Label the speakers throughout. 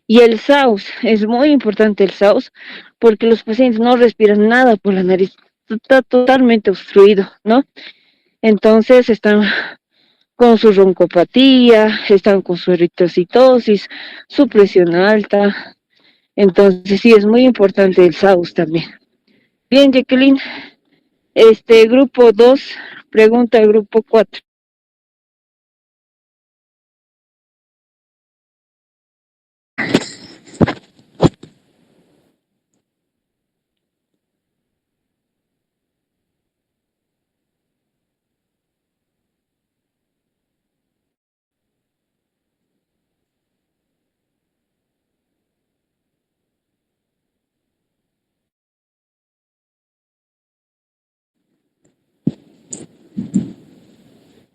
Speaker 1: Y el SAUS, es muy importante el SAUS, porque los pacientes no respiran nada por la nariz, está totalmente obstruido, ¿no? Entonces están con su broncopatía, están con su eritrocitosis, su presión alta. Entonces sí, es muy importante el SAUS también. Bien, Jacqueline, grupo 2 pregunta al grupo 4.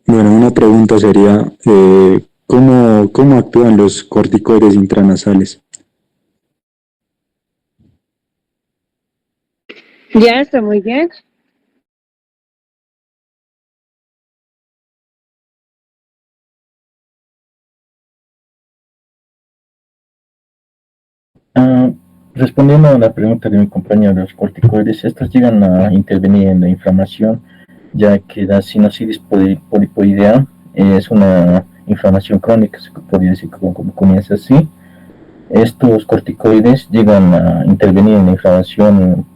Speaker 2: Bueno, una pregunta sería, ¿cómo actúan los corticoides intranasales?
Speaker 1: Ya está muy bien.
Speaker 3: Respondiendo a la pregunta de mi compañero, los corticoides, estos llegan a intervenir en la inflamación, ya que la sinusitis polipoidea es una inflamación crónica, se podría decir como comienza así. Estos corticoides llegan a intervenir en la inflamación,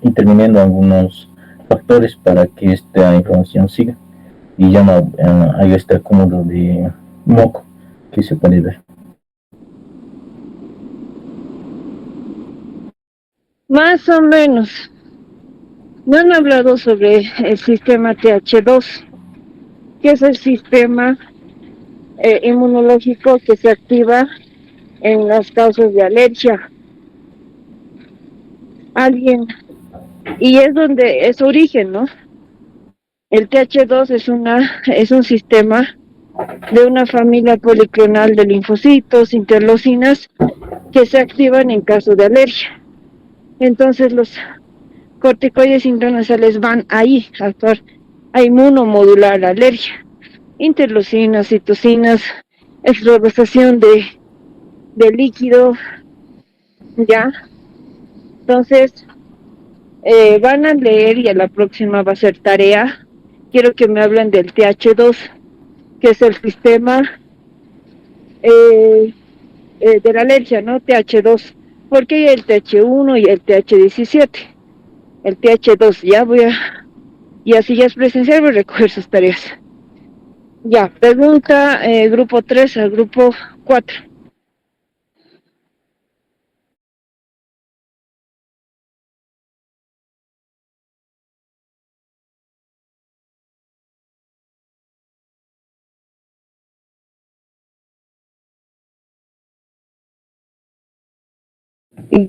Speaker 3: interviniendo algunos factores para que esta inflamación siga y ya no hay este acúmulo de moco que se puede ver.
Speaker 1: Más o menos. No han hablado sobre el sistema TH2, que es el sistema inmunológico que se activa en las causas de alergia. Alguien, y es donde es su origen, ¿no? El TH2 es un sistema de una familia policlonal de linfocitos, interleucinas, que se activan en caso de alergia. Entonces los corticoides intranasales van ahí a actuar, a inmunomodular la alergia. Interleucinas, citocinas, extravasación de líquido, ¿ya? Entonces, van a leer y a la próxima va a ser tarea. Quiero que me hablen del TH2, que es el sistema de la alergia, ¿no? TH2, porque hay el TH1 y el TH17. El TH2, y así ya es presencial, voy a recoger sus tareas. Ya, pregunta grupo 3 al grupo 4.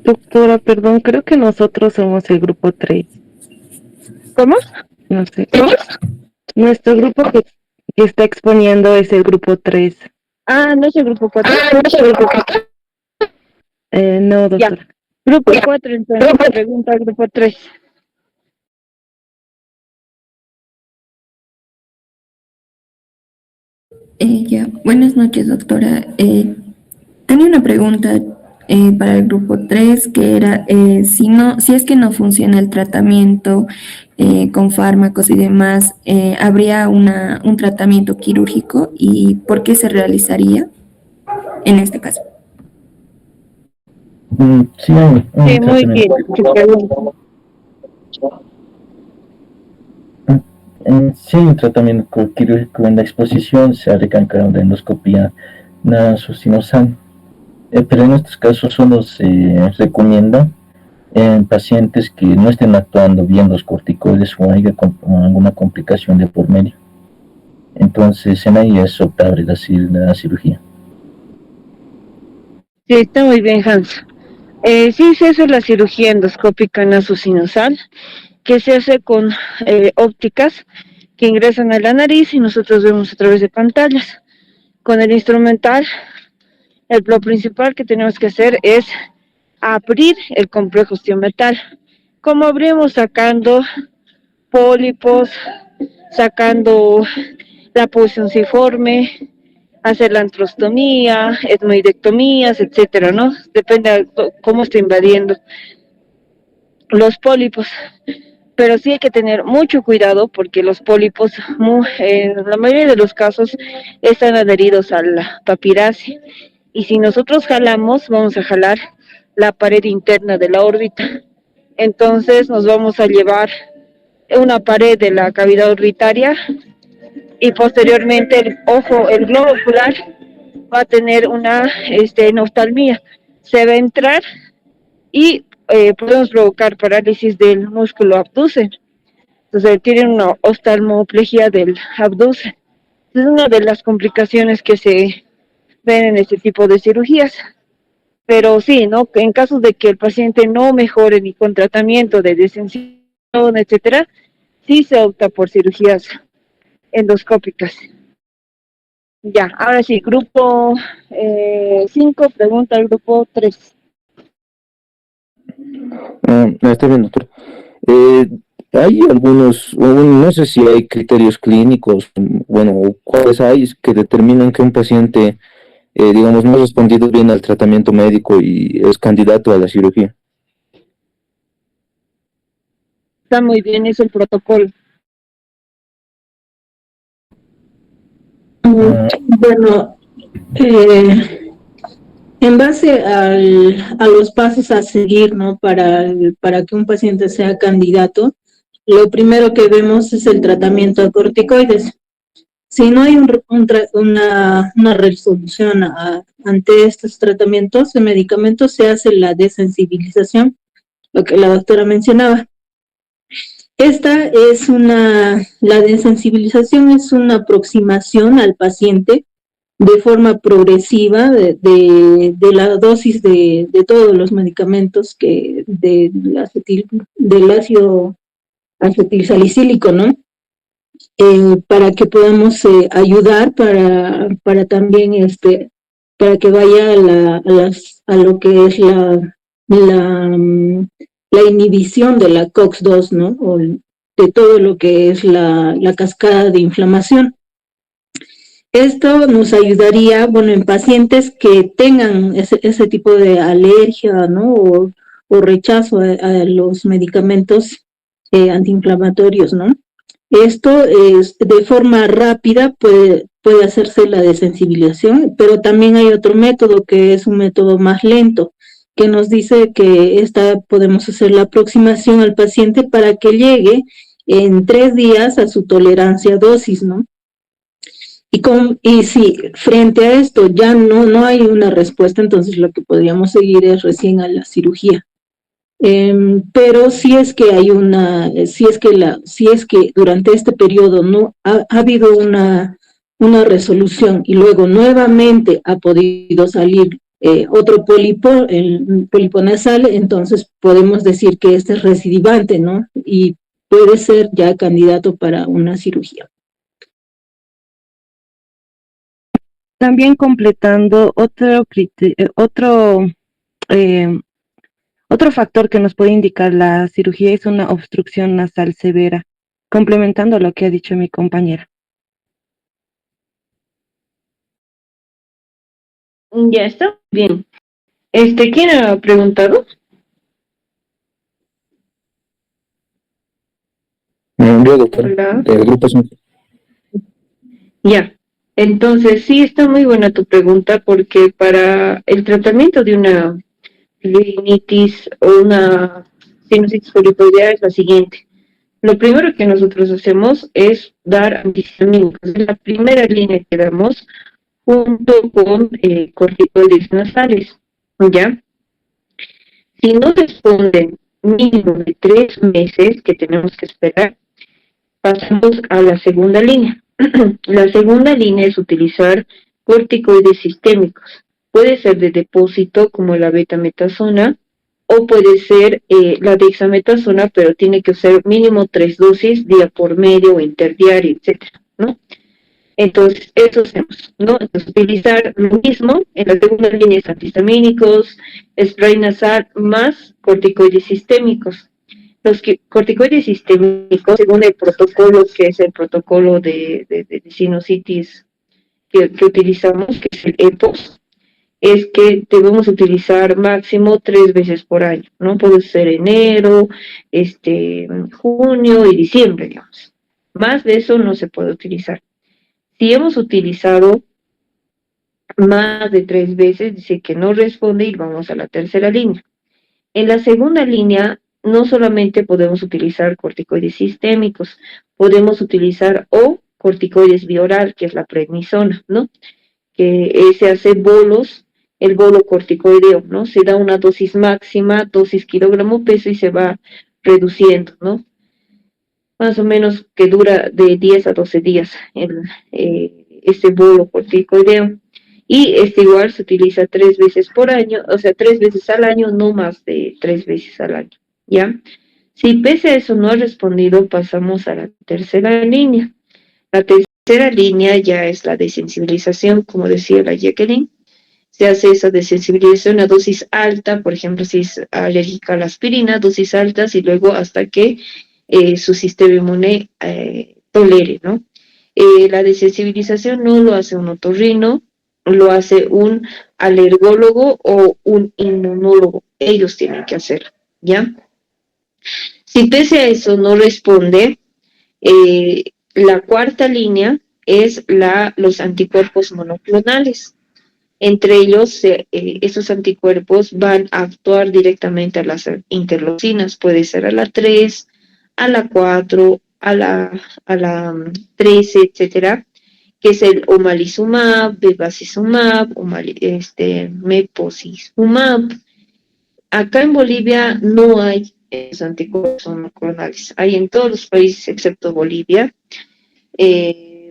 Speaker 4: Doctora, perdón, creo que nosotros somos el grupo 3.
Speaker 1: ¿Cómo?
Speaker 4: No sé. Nuestro grupo que está exponiendo es el grupo 3.
Speaker 1: No es el grupo 4.
Speaker 4: No, doctora.
Speaker 1: Ya. Grupo 4, entonces, pregunta al grupo 3.
Speaker 5: Buenas noches, doctora. Tenía una pregunta para el grupo 3 que era si es que no funciona el tratamiento con fármacos y demás, ¿habría un tratamiento quirúrgico y por qué se realizaría en este caso?
Speaker 3: Sí, hay un
Speaker 1: Muy bien.
Speaker 3: sí, un tratamiento quirúrgico en la exposición se ha recalcado la endoscopía nasosinusal, pero en estos casos solo se recomienda en pacientes que no estén actuando bien los corticoides o haya alguna complicación de por medio. Entonces, en ahí es optable la cirugía.
Speaker 1: Sí, está muy bien, Hans. Sí se hace la cirugía endoscópica nasosinusal, que se hace con ópticas que ingresan a la nariz y nosotros vemos a través de pantallas. Con el instrumental, lo principal que tenemos que hacer es abrir el complejo osteometal. Como abrimos sacando pólipos, sacando la posición ciforme, hacer la antrostomía, etmoidectomías, etcétera, ¿no? Depende de cómo está invadiendo los pólipos. Pero sí hay que tener mucho cuidado porque los pólipos, en la mayoría de los casos, están adheridos a la papiracia. Y si nosotros jalamos, vamos a jalar la pared interna de la órbita. Entonces nos vamos a llevar una pared de la cavidad orbitaria y posteriormente el ojo, el globo ocular va a tener una enoftalmía. Se va a entrar y podemos provocar parálisis del músculo abducen. Entonces tienen una oftalmoplegia del abducen. Es una de las complicaciones que se ven en este tipo de cirugías. Pero sí, ¿no? En caso de que el paciente no mejore ni con tratamiento de desensibilización, etcétera, sí se opta por cirugías endoscópicas. Ya, ahora sí, grupo 5, pregunta al grupo 3.
Speaker 6: Está bien, doctor. Hay algunos, no sé si hay criterios clínicos, bueno, cuáles hay que determinan que un paciente, digamos, no ha respondido bien al tratamiento médico y es candidato a la cirugía.
Speaker 1: Está muy bien, es el protocolo.
Speaker 7: Bueno, en base a los pasos a seguir, ¿no? Para que un paciente sea candidato, lo primero que vemos es el tratamiento a corticoides. Si no hay una resolución ante estos tratamientos de medicamentos, se hace la desensibilización, lo que la doctora mencionaba. La desensibilización es una aproximación al paciente de forma progresiva de la dosis de todos los medicamentos del ácido acetilsalicílico, ¿no? Para que podamos ayudar para también para que vaya a lo que es la inhibición de la COX-2, ¿no? O de todo lo que es la cascada de inflamación. Esto nos ayudaría, bueno, en pacientes que tengan ese tipo de alergia, ¿no? O rechazo a los medicamentos antiinflamatorios, ¿no? Esto es de forma rápida puede hacerse la desensibilización, pero también hay otro método que es un método más lento, que nos dice que podemos hacer la aproximación al paciente para que llegue en 3 días a su tolerancia a dosis, ¿no? Y si frente a esto ya no hay una respuesta, entonces lo que podríamos seguir es recién a la cirugía. Pero si es que durante este periodo no ha habido una resolución y luego nuevamente ha podido salir otro pólipo, el pólipo nasal, entonces podemos decir que este es recidivante, ¿no? Y puede ser ya candidato para una cirugía.
Speaker 4: También completando otro factor que nos puede indicar la cirugía es una obstrucción nasal severa, complementando lo que ha dicho mi compañera.
Speaker 1: Ya está bien. ¿Quién ha preguntado?
Speaker 6: Yo, doctor,
Speaker 1: Hola.
Speaker 6: del grupo 5.
Speaker 1: Ya. Entonces, sí, está muy buena tu pregunta porque para el tratamiento de una rinitis o una sinusitis folicoidea es la siguiente. Lo primero que nosotros hacemos es dar antihistamínicos. Es la primera línea que damos junto con corticoides nasales, ¿ya? Si no responden mínimo de 3 meses que tenemos que esperar, pasamos a la segunda línea. La segunda línea es utilizar corticoides sistémicos. Puede ser de depósito como la betametasona o puede ser la dexametasona, pero tiene que ser mínimo 3 dosis día por medio o interdiario, etcétera, ¿no? Entonces, eso hacemos, ¿no? Entonces, utilizar lo mismo en la segunda línea es antihistamínicos, spray nasal más corticoides sistémicos. Los corticoides sistémicos, según el protocolo, que es el protocolo de sinusitis que utilizamos, que es el EPOS, es que debemos utilizar máximo 3 veces por año, ¿no? Puede ser enero, junio y diciembre, digamos. Más de eso no se puede utilizar. Si hemos utilizado más de 3 veces, dice que no responde y vamos a la tercera línea. En la segunda línea, no solamente podemos utilizar corticoides sistémicos, podemos utilizar o corticoides bioral, que es la prednisona, ¿no? Que se hace bolos, el bolo corticoideo, ¿no? Se da una dosis máxima, dosis kilogramo peso y se va reduciendo, ¿no? Más o menos que dura de 10 a 12 días este bolo corticoideo. Y este igual se utiliza 3 veces por año, o sea, 3 veces al año, no más de 3 veces al año, ¿ya? Si pese a eso no ha respondido, pasamos a la tercera línea. La tercera línea ya es la desensibilización, como decía la Jacqueline. Se hace esa desensibilización a dosis alta, por ejemplo, si es alérgica a la aspirina, dosis altas y luego hasta que su sistema inmune tolere, ¿no? La desensibilización no lo hace un otorrino, lo hace un alergólogo o un inmunólogo. Ellos tienen que hacerlo, ¿ya? Si pese a eso no responde, la cuarta línea es los anticuerpos monoclonales. Entre ellos, esos anticuerpos van a actuar directamente a las interleucinas, puede ser a la 3, a la 4, a la 13, etcétera, que es el omalizumab, bevacizumab, meposizumab. Acá en Bolivia no hay esos anticuerpos monoclonales, hay en todos los países excepto Bolivia.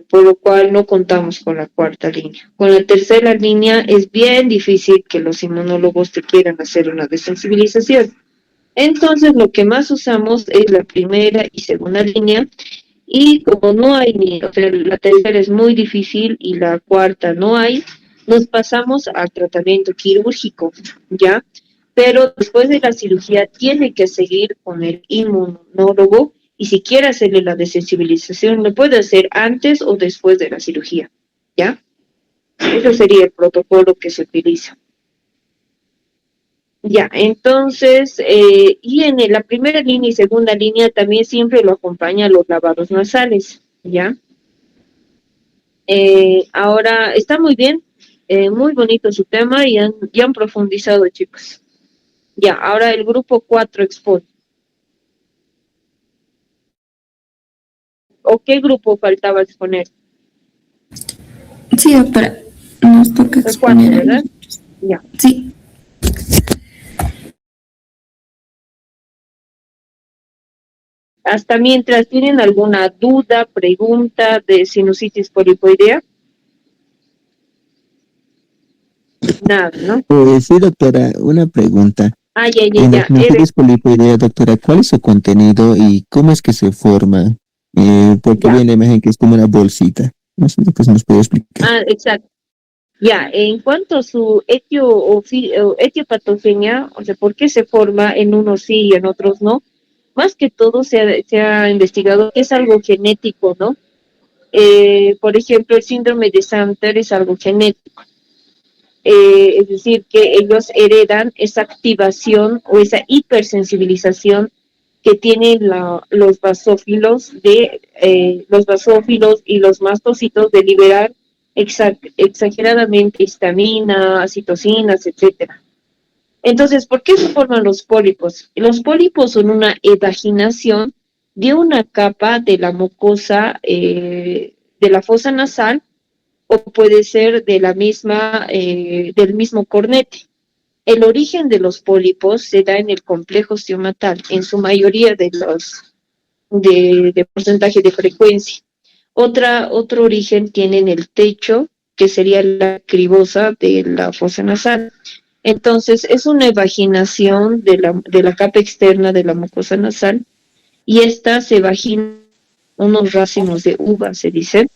Speaker 1: Por lo cual no contamos con la cuarta línea. Con la tercera línea es bien difícil que los inmunólogos te quieran hacer una desensibilización. Entonces lo que más usamos es la primera y segunda línea, y como no hay o sea, la tercera es muy difícil y la cuarta no hay, nos pasamos al tratamiento quirúrgico, ¿ya? Pero después de la cirugía tiene que seguir con el inmunólogo, y si quiere hacerle la desensibilización, lo puede hacer antes o después de la cirugía, ¿ya? Ese sería el protocolo que se utiliza. Ya, entonces, y en la primera línea y segunda línea también siempre lo acompañan los lavados nasales, ¿ya? Ahora, está muy bien, muy bonito su tema y han profundizado, chicos. Ya, ahora el grupo 4 expone. ¿O qué grupo faltaba exponer?
Speaker 5: Sí, doctora, nos toca
Speaker 1: El 4,
Speaker 5: exponer.
Speaker 1: ¿verdad? Ya.
Speaker 5: Sí.
Speaker 1: Hasta mientras, ¿tienen alguna duda, pregunta de sinusitis polipoidea? Nada, ¿no?
Speaker 8: Sí, doctora, una pregunta. En la
Speaker 1: Ya.
Speaker 8: sinusitis polipoidea, doctora, ¿cuál es su contenido y cómo es que se forma? Porque
Speaker 1: Ya.
Speaker 8: viene la imagen que es como una bolsita. No sé si nos puede explicar.
Speaker 1: Exacto. Ya, en cuanto a su etiopatogenia, o sea, ¿por qué se forma en unos sí y en otros no? Más que todo se ha investigado que es algo genético, ¿no? Por ejemplo, el síndrome de Santer es algo genético. Es decir, que ellos heredan esa activación o esa hipersensibilización que tienen los basófilos y los mastocitos de liberar exageradamente histamina, citocinas, etcétera. Entonces, ¿por qué se forman los pólipos? Los pólipos son una evaginación de una capa de la mucosa de la fosa nasal, o puede ser de la misma, del mismo cornete. El origen de los pólipos se da en el complejo osteomatal, en su mayoría de porcentaje de frecuencia. Otro origen tiene en el techo, que sería la cribosa de la fosa nasal. Entonces, es una evaginación de la capa externa de la mucosa nasal, y esta se vagina unos racimos de uva, se dice,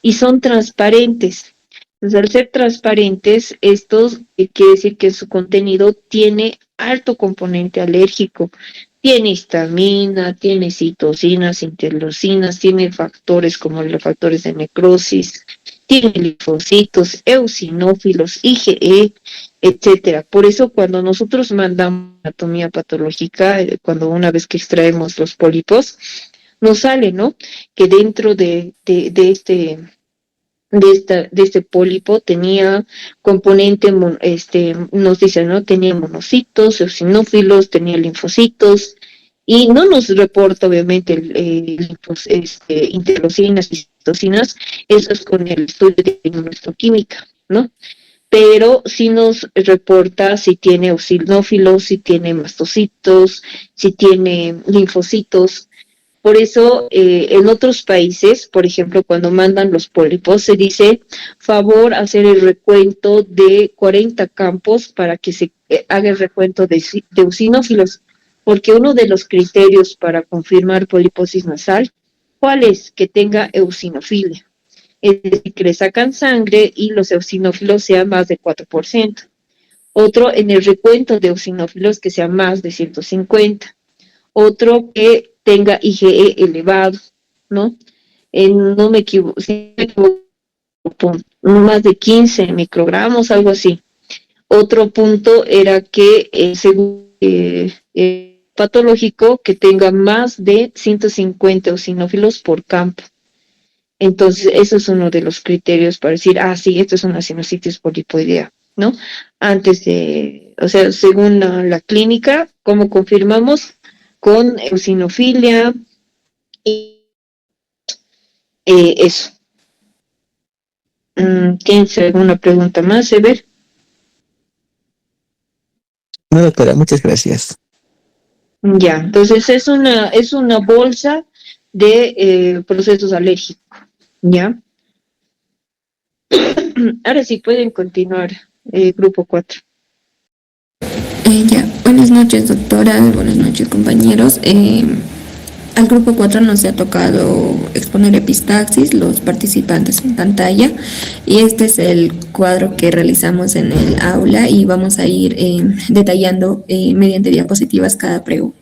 Speaker 1: y son transparentes. Entonces, al ser transparentes, estos quiere decir que su contenido tiene alto componente alérgico. Tiene histamina, tiene citocinas, interleucinas, tiene factores como los factores de necrosis, tiene linfocitos, eosinófilos, IgE, etcétera. Por eso cuando nosotros mandamos anatomía patológica, cuando una vez que extraemos los pólipos, nos sale, ¿no? Que dentro de este pólipo tenía componente, nos dice, ¿no? Tenía monocitos, eosinófilos, tenía linfocitos, y no nos reporta obviamente interleucinas y citocinas, eso es con el estudio de inmunohistoquímica, ¿no? Pero sí nos reporta si tiene eosinófilos, si tiene mastocitos, si tiene linfocitos. Por eso, en otros países, por ejemplo, cuando mandan los pólipos, se dice, favor hacer el recuento de 40 campos para que se haga el recuento de eosinófilos, porque uno de los criterios para confirmar poliposis nasal, ¿cuál es? Que tenga eosinofilia. Es decir, que le sacan sangre y los eosinófilos sean más de 4%. Otro en el recuento de eosinófilos que sea más de 150. Otro que tenga IgE elevado, ¿no? No me equivoco, si me equivoco, más de 15 microgramos, algo así. Otro punto era que, según patológico, que tenga más de 150 eosinófilos por campo. Entonces, eso es uno de los criterios para decir, sí, esto es una sinusitis polipoidea, ¿no? Antes de, o sea, según la clínica, ¿cómo confirmamos? Con eosinofilia y eso. ¿Tienes alguna pregunta más, Ever?
Speaker 8: No, doctora, muchas gracias.
Speaker 1: Ya, entonces es una bolsa de procesos alérgicos, ¿ya? Ahora sí pueden continuar, grupo 4.
Speaker 5: Ya, buenas noches, doctora, buenas noches, compañeros. Al grupo 4 nos ha tocado exponer epistaxis, los participantes en pantalla, y este es el cuadro que realizamos en el aula y vamos a ir detallando mediante diapositivas cada pregunta.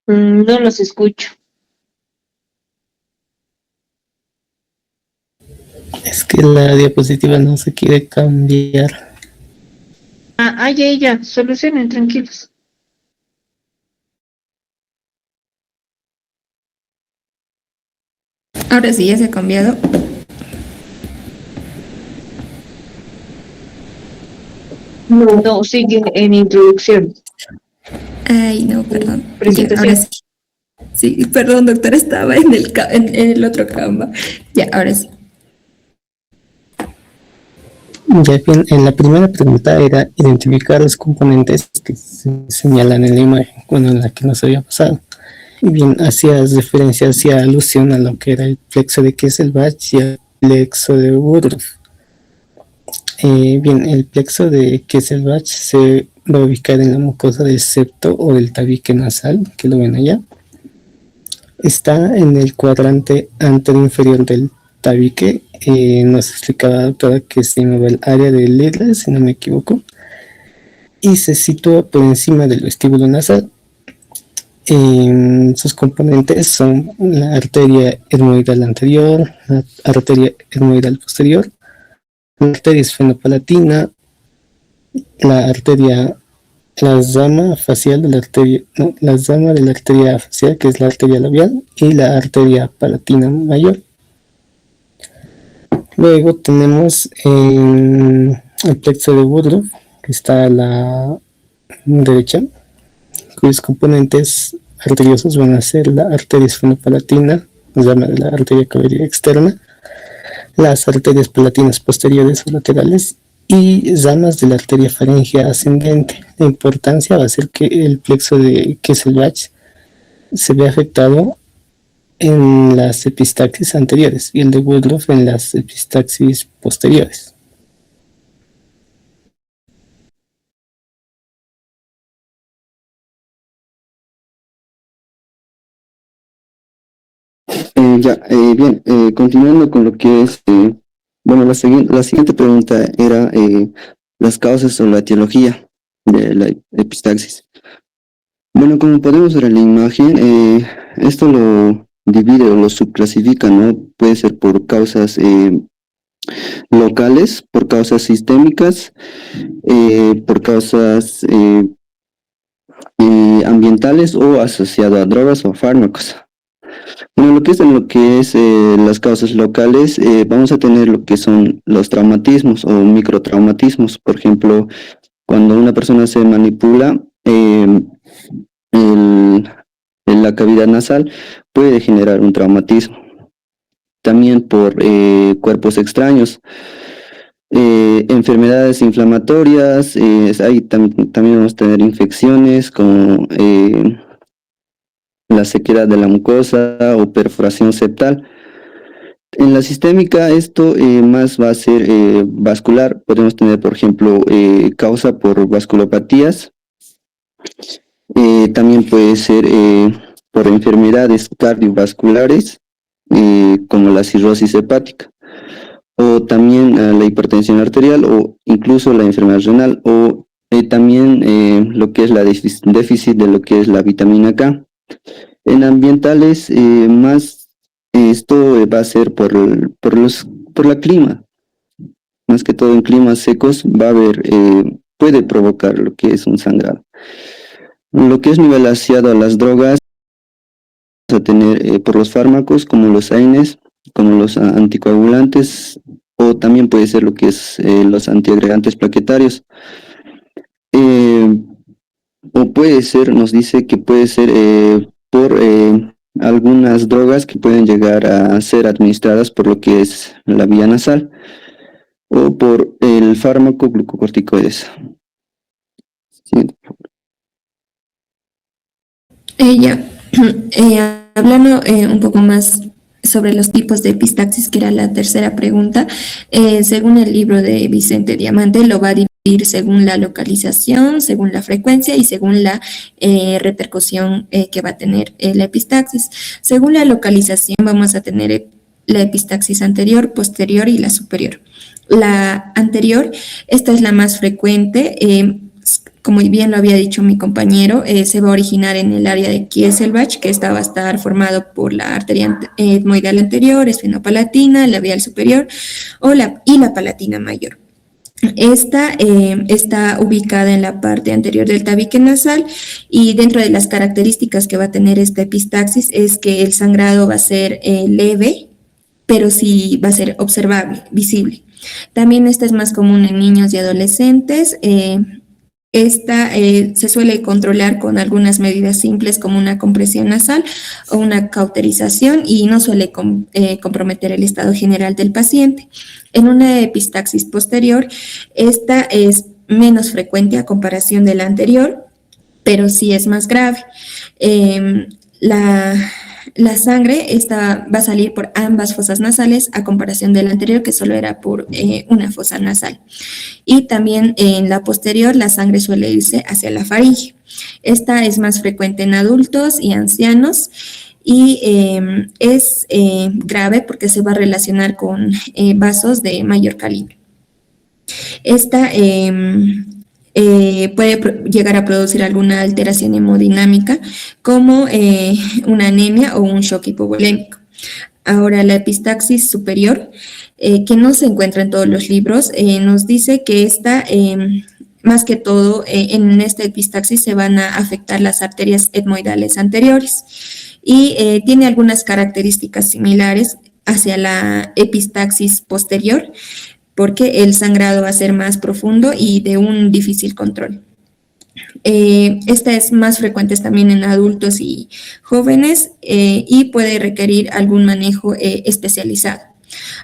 Speaker 1: No los escucho.
Speaker 9: Es que la diapositiva no se quiere cambiar.
Speaker 1: Ya, solucionen, tranquilos.
Speaker 5: Ahora sí, ya se ha cambiado.
Speaker 1: No, sigue en introducción.
Speaker 5: Ay, no, perdón. Ya,
Speaker 1: Presentación.
Speaker 5: ahora sí. Sí, perdón, doctora, estaba en el otro Canva. Ya, ahora sí.
Speaker 9: Ya bien, en la primera pregunta era identificar los componentes que se señalan en la imagen, bueno, en la que nos había pasado. Y bien, hacías referencia, hacía alusión a lo que era el plexo de Kesselbach y el plexo de Woodruff. Bien, el plexo de Kesselbach se va a ubicar en la mucosa del septo o del tabique nasal, que lo ven allá. Está en el cuadrante anterior inferior del tabique. Nos explicaba la doctora que se mueve el área del Lidl, si no me equivoco, y se sitúa por encima del vestíbulo nasal. Sus componentes son la arteria etmoidal anterior, la arteria etmoidal posterior, la arteria esfenopalatina, la arteria, la rama facial de la arteria, no, la rama de la arteria facial, que es la arteria labial, y la arteria palatina mayor. Luego tenemos el plexo de Woodruff, que está a la derecha, cuyos componentes arteriosos van a ser la arteria esfenopalatina, rama de la arteria cavidad externa, las arterias palatinas posteriores o laterales y ramas de la arteria faríngea ascendente. La importancia va a ser que el plexo de Kesselbach se ve afectado en las epistaxis anteriores y el de Woodruff en las epistaxis posteriores.
Speaker 10: Bien, continuando con lo que es, bueno, la siguiente pregunta era las causas o la etiología de la epistaxis. Bueno, como podemos ver en la imagen, esto lo divide o lo subclasifica, ¿no? Puede ser por causas locales, por causas sistémicas, por causas ambientales o asociado a drogas o fármacos. Bueno, lo que es las causas locales, vamos a tener lo que son los traumatismos o microtraumatismos. Por ejemplo, cuando una persona se manipula en la cavidad nasal, puede generar un traumatismo. También por cuerpos extraños, enfermedades inflamatorias, ahí también vamos a tener infecciones como la sequedad de la mucosa o perforación septal. En la sistémica esto más va a ser vascular. Podemos tener, por ejemplo, causa por vasculopatías. También puede ser por enfermedades cardiovasculares, como la cirrosis hepática, o también la hipertensión arterial, o incluso la enfermedad renal, o también lo que es la déficit de lo que es la vitamina K. En ambientales, más esto va a ser por la clima. Más que todo en climas secos va a haber, puede provocar lo que es un sangrado. Lo que es nivel asociado a las drogas, vamos a tener por los fármacos como los AINES, como los anticoagulantes, o también puede ser lo que es los antiagregantes plaquetarios. O puede ser, nos dice que puede ser por algunas drogas que pueden llegar a ser administradas por lo que es la vía nasal o por el fármaco glucocorticoides. Siguiente.
Speaker 5: Hablando un poco más sobre los tipos de epistaxis, que era la tercera pregunta, según el libro de Vicente Diamante, lo va a dividir según la localización, según la frecuencia y según la repercusión que va a tener la epistaxis. Según la localización vamos a tener la epistaxis anterior, posterior y la superior. La anterior, esta es la más frecuente. Como bien lo había dicho mi compañero, se va a originar en el área de Kieselbach, que esta va a estar formado por la arteria etmoidal anterior, esfenopalatina, labial superior y la palatina mayor. Esta está ubicada en la parte anterior del tabique nasal, y dentro de las características que va a tener esta epistaxis es que el sangrado va a ser leve, pero sí va a ser observable, visible. También esta es más común en niños y adolescentes. Esta se suele controlar con algunas medidas simples como una compresión nasal o una cauterización, y no suele comprometer el estado general del paciente. En una epistaxis posterior, esta es menos frecuente a comparación de la anterior, pero sí es más grave. La sangre va a salir por ambas fosas nasales a comparación de la anterior, que solo era por una fosa nasal. Y también en la posterior la sangre suele irse hacia la faringe. Esta es más frecuente en adultos y ancianos, y es grave porque se va a relacionar con vasos de mayor calibre. Esta puede llegar a producir alguna alteración hemodinámica, como una anemia o un shock hipovolémico. Ahora, la epistaxis superior, que no se encuentra en todos los libros, nos dice que esta, más que todo, en esta epistaxis se van a afectar las arterias etmoidales anteriores, y tiene algunas características similares hacia la epistaxis posterior, porque el sangrado va a ser más profundo y de un difícil control. Esta es más frecuente también en adultos y jóvenes, y puede requerir algún manejo especializado.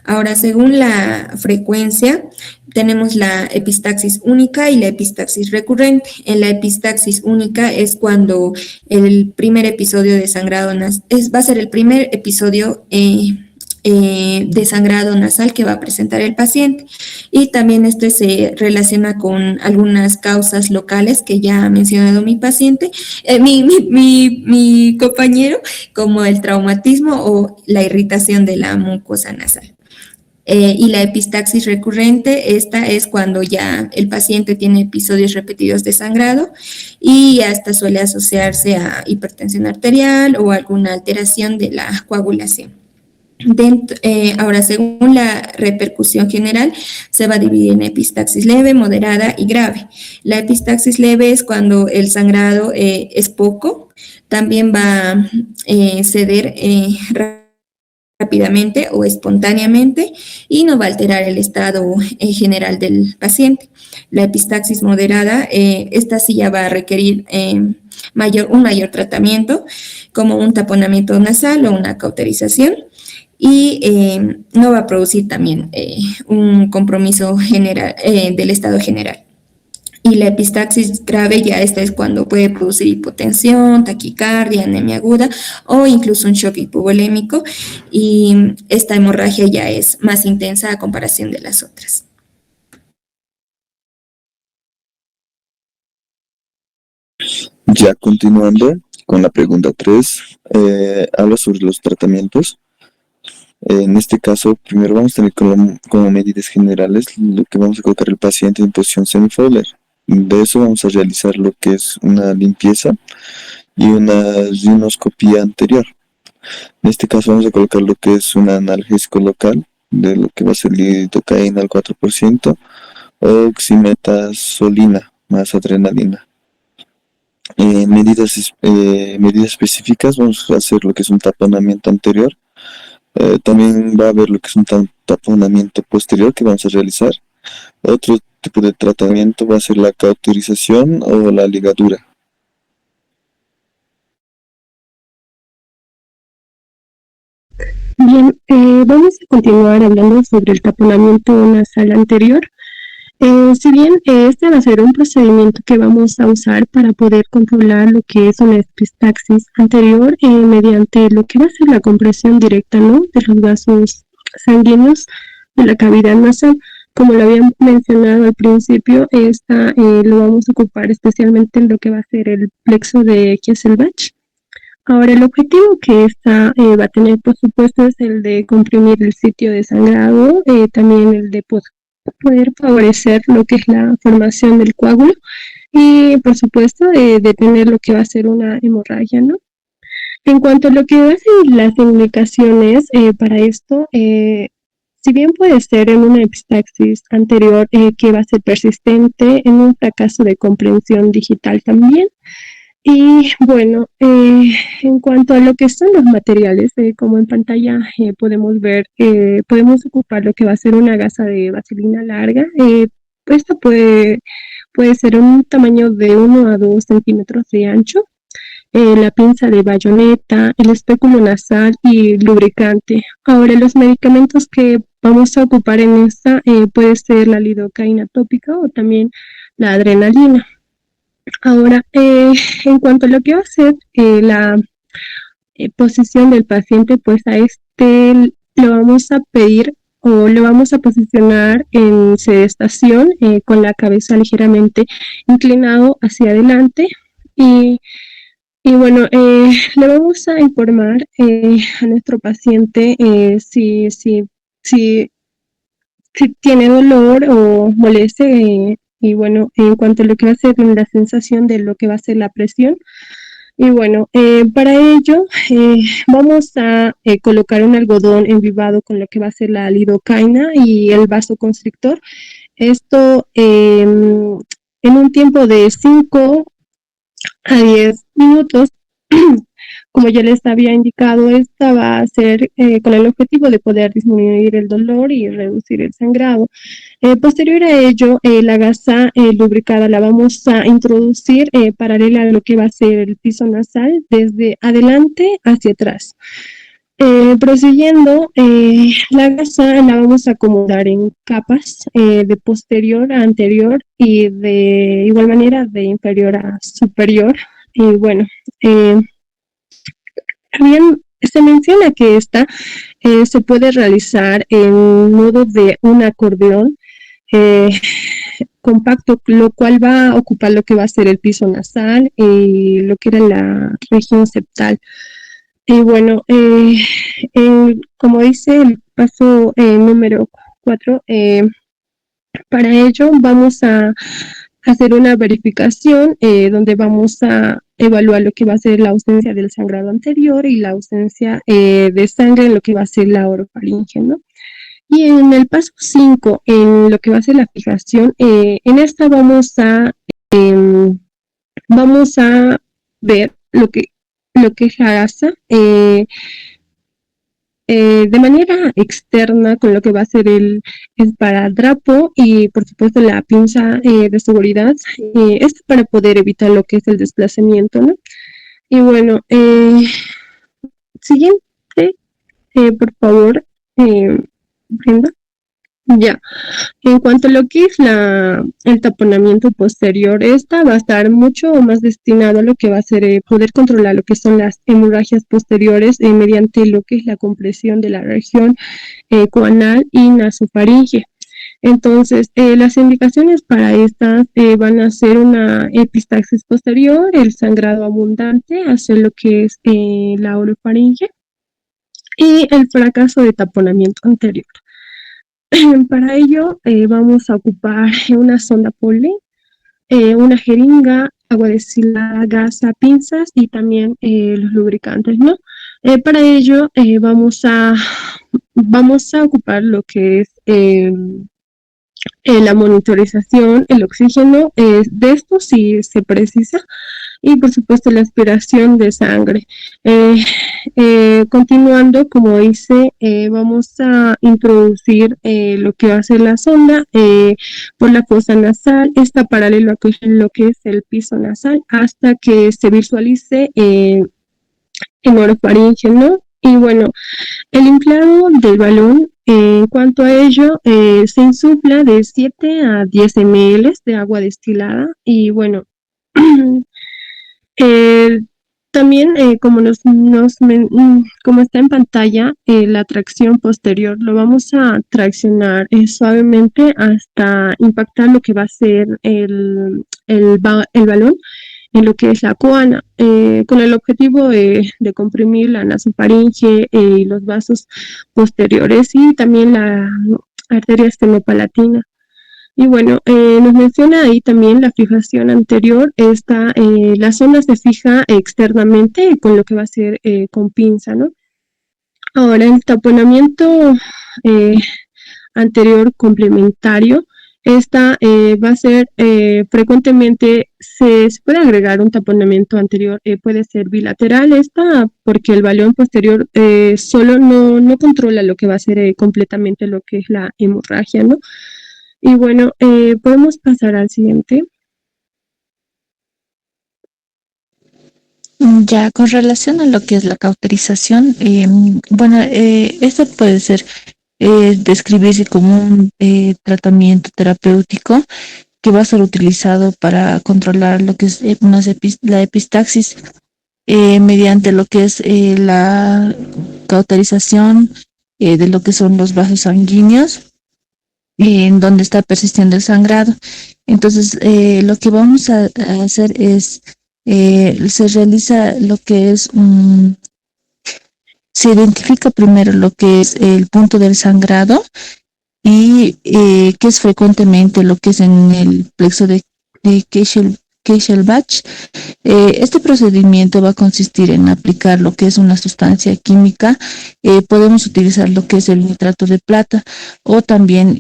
Speaker 5: Ahora, según la frecuencia, tenemos la epistaxis única y la epistaxis recurrente. En la epistaxis única es cuando el primer episodio de sangrado va a ser el primer episodio de sangrado nasal que va a presentar el paciente. Y también esto se relaciona con algunas causas locales que ya ha mencionado mi paciente, mi compañero, como el traumatismo o la irritación de la mucosa nasal. Y la epistaxis recurrente, esta es cuando ya el paciente tiene episodios repetidos de sangrado y hasta suele asociarse a hipertensión arterial o alguna alteración de la coagulación. Ahora, según la repercusión general, se va a dividir en epistaxis leve, moderada y grave. La epistaxis leve es cuando el sangrado es poco, también va a ceder rápidamente o espontáneamente y no va a alterar el estado general del paciente. La epistaxis moderada, esta sí ya va a requerir un mayor tratamiento, como un taponamiento nasal o una cauterización, y no va a producir también un compromiso general del estado general. Y la epistaxis grave ya esta es cuando puede producir hipotensión, taquicardia, anemia aguda o incluso un shock hipovolémico, y esta hemorragia ya es más intensa a comparación de las otras.
Speaker 11: Ya continuando con la pregunta 3, habla sobre los tratamientos. En este caso, primero vamos a tener como medidas generales lo que vamos a colocar el paciente en posición semi-Fowler. De eso vamos a realizar lo que es una limpieza y una rinoscopía anterior. En este caso vamos a colocar lo que es un analgésico local, de lo que va a ser lidocaína al 4%, o oximetazolina más adrenalina. Medidas específicas, vamos a hacer lo que es un taponamiento anterior. También va a haber lo que es un taponamiento posterior que vamos a realizar. Otro tipo de tratamiento va a ser la cauterización o la ligadura.
Speaker 12: Bien, vamos a continuar hablando sobre el taponamiento nasal anterior. Si bien este va a ser un procedimiento que vamos a usar para poder controlar lo que es una epistaxis anterior mediante lo que va a ser la compresión directa, ¿no?, de los vasos sanguíneos de la cavidad nasal. Como lo había mencionado al principio, lo vamos a ocupar especialmente en lo que va a ser el plexo de Kieselbach. Ahora, el objetivo que esta va a tener, por supuesto, es el de comprimir el sitio de sangrado, también el de poder favorecer lo que es la formación del coágulo y, por supuesto, detener lo que va a ser una hemorragia, ¿no? En cuanto a lo que va a ser las indicaciones para esto, si bien puede ser en una epistaxis anterior que va a ser persistente, en un fracaso de comprensión digital también. Y bueno, en cuanto a lo que son los materiales, como en pantalla podemos ver, podemos ocupar lo que va a ser una gasa de vaselina larga. Esta puede ser un tamaño de 1 a 2 centímetros de ancho. La pinza de bayoneta, el espéculo nasal y lubricante. Ahora, los medicamentos que vamos a ocupar en esta puede ser la lidocaína tópica o también la adrenalina. Ahora, en cuanto a lo que va a ser la posición del paciente, pues a le vamos a pedir o le vamos a posicionar en sedestación con la cabeza ligeramente inclinado hacia adelante y bueno, le vamos a informar a nuestro paciente si tiene dolor o molestia y bueno, en cuanto a lo que va a ser la sensación de lo que va a ser la presión. Y bueno, para ello vamos a colocar un algodón embibado con lo que va a ser la lidocaína y el vasoconstrictor. Esto en un tiempo de 5 a 10 minutos. Como ya les había indicado, esta va a ser con el objetivo de poder disminuir el dolor y reducir el sangrado. Posterior a ello, la gasa lubricada la vamos a introducir paralela a lo que va a ser el piso nasal, desde adelante hacia atrás. Prosiguiendo, la gasa la vamos a acomodar en capas de posterior a anterior y de igual manera de inferior a superior. Y bueno, también Se menciona que esta se puede realizar en modo de un acordeón compacto, lo cual va a ocupar lo que va a ser el piso nasal y lo que era la región septal. Y bueno, como dice el paso número 4, para ello vamos a hacer una verificación donde vamos a evaluar lo que va a ser la ausencia del sangrado anterior y la ausencia de sangre en lo que va a ser la orofaringe, ¿no? Y en el paso 5, en lo que va a ser la fijación, en esta vamos a ver lo que es la asa de manera externa con lo que va a ser el esparadrapo y por supuesto la pinza de seguridad, esto para poder evitar lo que es el desplazamiento, ¿no? Y bueno, siguiente, por favor, Brenda. Ya, en cuanto a lo que es el taponamiento posterior, esta va a estar mucho más destinado a lo que va a ser poder controlar lo que son las hemorragias posteriores mediante lo que es la compresión de la región coanal y nasofaringe. Entonces, las indicaciones para estas van a ser una epistaxis posterior, el sangrado abundante hacia lo que es la orofaringe y el fracaso de taponamiento anterior. Para ello vamos a ocupar una sonda Pole, una jeringa, agua destilada, gasa, pinzas y también los lubricantes, ¿no? Para ello vamos a ocupar lo que es la monitorización, el oxígeno, de esto si se precisa, y por supuesto la aspiración de sangre. Continuando, como dice, vamos a introducir lo que va a ser la sonda por la fosa nasal, está paralelo a lo que es el piso nasal hasta que se visualice en orofaringe, ¿no? Y bueno, el inflado del balón, en cuanto a ello, se insufla de 7 a 10 ml de agua destilada y bueno, también, como como está en pantalla, la tracción posterior lo vamos a traccionar suavemente hasta impactar lo que va a ser el balón en lo que es la coana, con el objetivo de comprimir la nasofaringe y los vasos posteriores y también la arteria esternopalatina. Y bueno, nos menciona ahí también la fijación anterior, la zona se fija externamente con lo que va a ser con pinza, ¿no? Ahora, el taponamiento anterior complementario, esta va a ser frecuentemente, se puede agregar un taponamiento anterior, puede ser bilateral porque el balón posterior solo no controla lo que va a ser completamente lo que es la hemorragia, ¿no? Y bueno, podemos pasar al siguiente.
Speaker 13: Ya, con relación a lo que es la cauterización, esto puede ser describirse como un tratamiento terapéutico que va a ser utilizado para controlar lo que es la epistaxis mediante lo que es la cauterización de lo que son los vasos sanguíneos en donde está persistiendo el sangrado. Entonces, lo que vamos a hacer es, se realiza lo que es, se identifica primero lo que es el punto del sangrado y que es frecuentemente lo que es en el plexo de Keichelbach. Este procedimiento va a consistir en aplicar lo que es una sustancia química. Podemos utilizar lo que es el nitrato de plata o también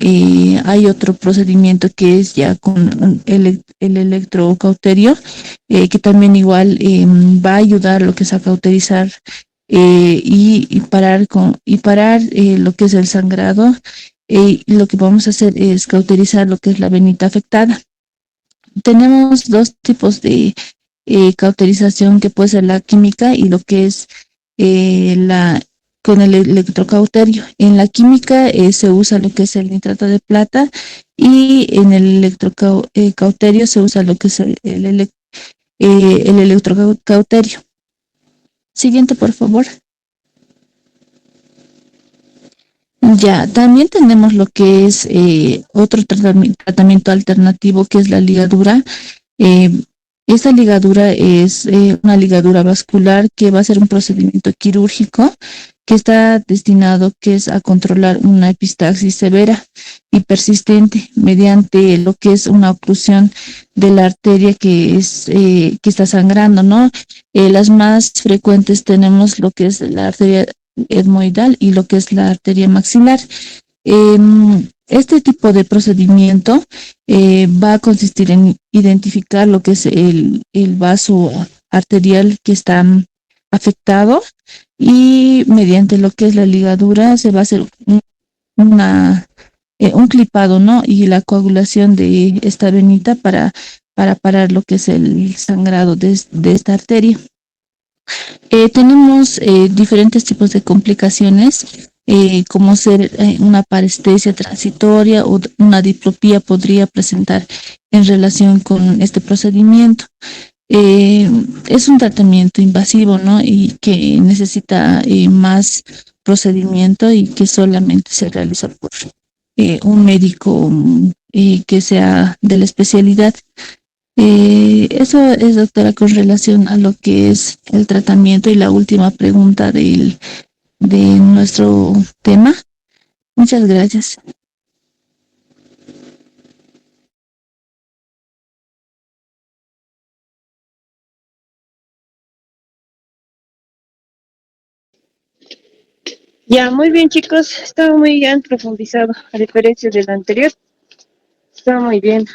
Speaker 13: hay otro procedimiento que es ya con el electrocauterio, que también igual va a ayudar lo que es a cauterizar y parar lo que es el sangrado. Lo que vamos a hacer es cauterizar lo que es la venita afectada. Tenemos dos tipos de cauterización, que puede ser la química y lo que es con el electrocauterio. En la química se usa lo que es el nitrato de plata y en el electrocauterio se usa lo que es el electrocauterio. Siguiente, por favor. Ya, también tenemos lo que es otro tratamiento alternativo que es la ligadura. Eh, Esta ligadura es una ligadura vascular que va a ser un procedimiento quirúrgico que está destinado que es a controlar una epistaxis severa y persistente mediante lo que es una oclusión de la arteria que está sangrando, ¿no? Las más frecuentes tenemos lo que es la arteria etmoidal y lo que es la arteria maxilar. Este tipo de procedimiento va a consistir en identificar lo que es el vaso arterial que está afectado y mediante lo que es la ligadura se va a hacer una, un clipado, ¿no? Y la coagulación de esta venita para parar lo que es el sangrado de esta arteria. Tenemos diferentes tipos de complicaciones, como ser una parestesia transitoria o una diplopía podría presentar en relación con este procedimiento. Es un tratamiento invasivo, ¿no? Y que necesita más procedimiento y que solamente se realiza por un médico que sea de la especialidad. Eso es, doctora, con relación a lo que es el tratamiento y la última pregunta de nuestro tema. Muchas gracias.
Speaker 1: Ya, muy bien, chicos. Estaba muy bien profundizado, a diferencia del anterior. Está muy bien.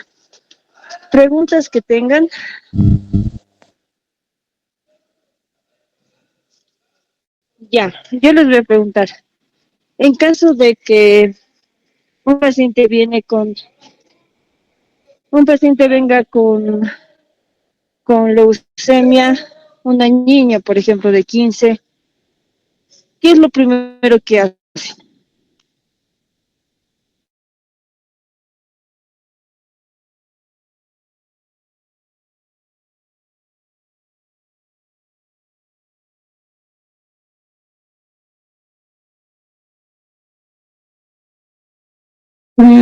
Speaker 1: Preguntas que tengan. Ya, yo les voy a preguntar. En caso de que un paciente un paciente venga con leucemia, una niña, por ejemplo, de 15, ¿qué es lo primero que hace?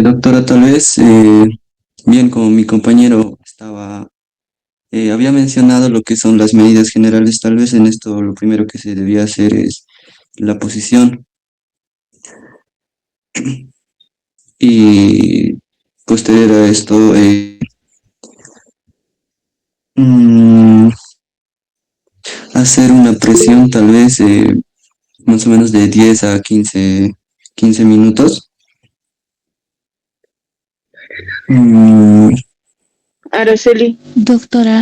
Speaker 10: Doctora, tal vez, bien, como mi compañero había mencionado lo que son las medidas generales, tal vez en esto lo primero que se debía hacer es la posición y posterior a esto, mm, hacer una presión tal vez más o menos de 10 a 15 minutos. Mm,
Speaker 1: Araceli.
Speaker 13: Doctora,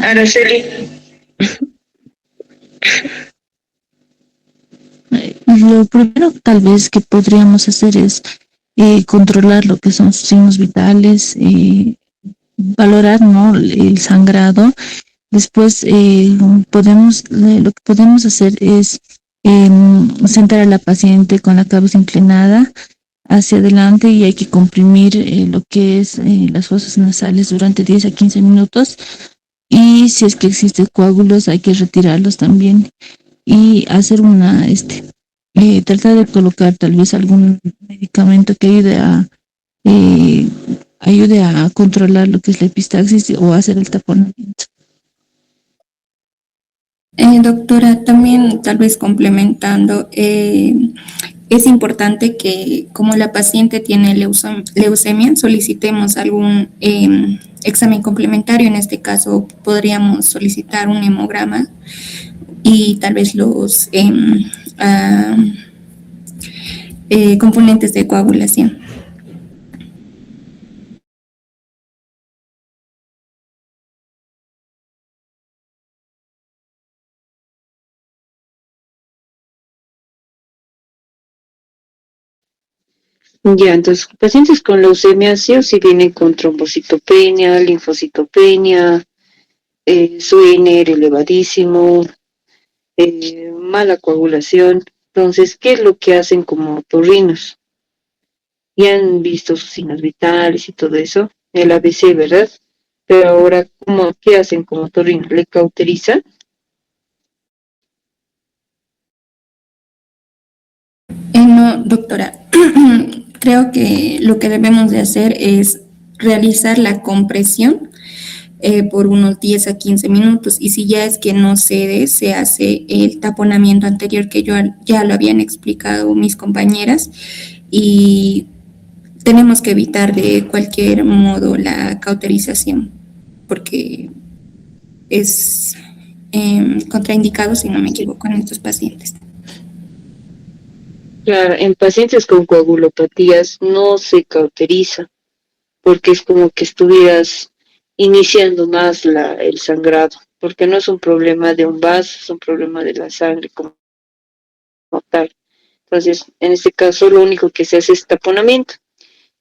Speaker 13: lo primero tal vez que podríamos hacer es controlar lo que son sus signos vitales, valorar, ¿no? El sangrado. Después lo que podemos hacer es sentar a la paciente con la cabeza inclinada hacia adelante y hay que comprimir lo que es las fosas nasales durante 10 a 15 minutos y si es que existen coágulos hay que retirarlos también y hacer tratar de colocar tal vez algún medicamento que eh, ayude a controlar lo que es la epistaxis o hacer el taponamiento.
Speaker 5: Doctora, también tal vez complementando, es importante que como la paciente tiene leucemia, solicitemos algún examen complementario. En este caso, podríamos solicitar un hemograma y tal vez los componentes de coagulación.
Speaker 1: Ya, entonces, pacientes con leucemia sí o sí vienen con trombocitopenia, linfocitopenia, su INR elevadísimo, mala coagulación. Entonces, ¿qué es lo que hacen como otorrinos? Ya han visto sus signos vitales y todo eso, el ABC, ¿verdad? Pero ahora, ¿qué hacen como otorrinos? ¿Le cauterizan?
Speaker 5: No, doctora. Creo que lo que debemos de hacer es realizar la compresión por unos 10 a 15 minutos y si ya es que no cede, se hace el taponamiento anterior que ya lo habían explicado mis compañeras y tenemos que evitar de cualquier modo la cauterización porque es contraindicado, si no me equivoco, en estos pacientes.
Speaker 1: Claro, en pacientes con coagulopatías no se cauteriza porque es como que estuvieras iniciando más el sangrado, porque no es un problema de un vaso, es un problema de la sangre como tal. Entonces, en este caso, lo único que se hace es taponamiento,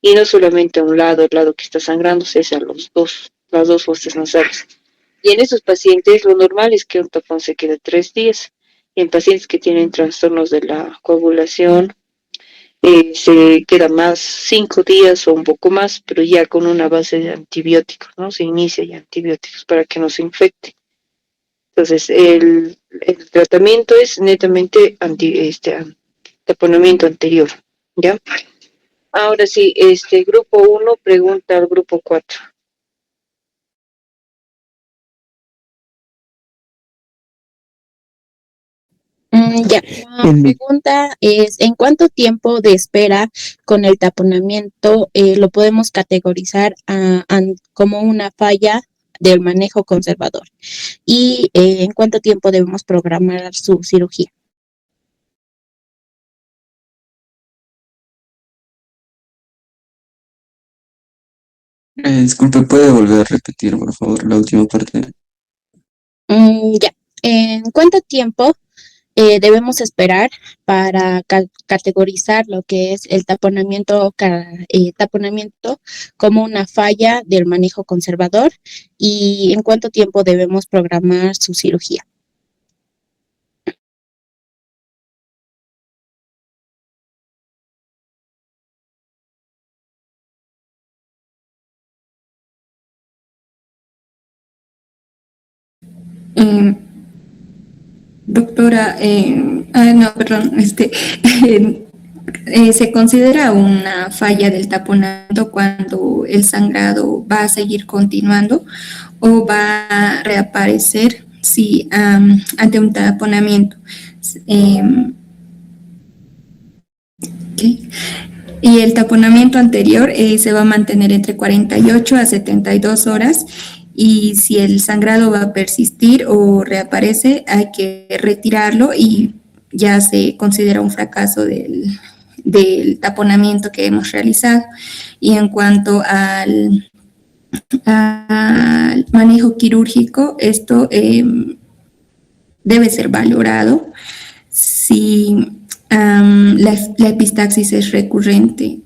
Speaker 1: y no solamente a un lado, el lado que está sangrando, se hace a las dos fosas nasales. Y en esos pacientes, lo normal es que un tapón se quede 3 días. Y en pacientes que tienen trastornos de la coagulación, se queda más 5 días o un poco más, pero ya con una base de antibióticos, ¿no? Se inicia ya antibióticos para que no se infecte. Entonces, el tratamiento es netamente taponamiento anterior, ¿ya? Ahora sí, grupo 1 pregunta al grupo 4.
Speaker 14: Ya, la pregunta es, ¿en cuánto tiempo de espera con el taponamiento lo podemos categorizar como una falla del manejo conservador? ¿Y en cuánto tiempo debemos programar su cirugía?
Speaker 15: Disculpe, ¿puede volver a repetir, por favor, la última parte?
Speaker 14: Ya, ¿en cuánto tiempo debemos esperar para categorizar lo que es el taponamiento como una falla del manejo conservador y en cuánto tiempo debemos programar su cirugía?
Speaker 5: Doctora, no, perdón, se considera una falla del taponamiento cuando el sangrado va a seguir continuando o va a reaparecer si ante un taponamiento. Okay. Y el taponamiento anterior se va a mantener entre 48 a 72 horas y si el sangrado va a persistir o reaparece, hay que retirarlo y ya se considera un fracaso del taponamiento que hemos realizado. Y en cuanto al manejo quirúrgico, esto debe ser valorado si la epistaxis es recurrente.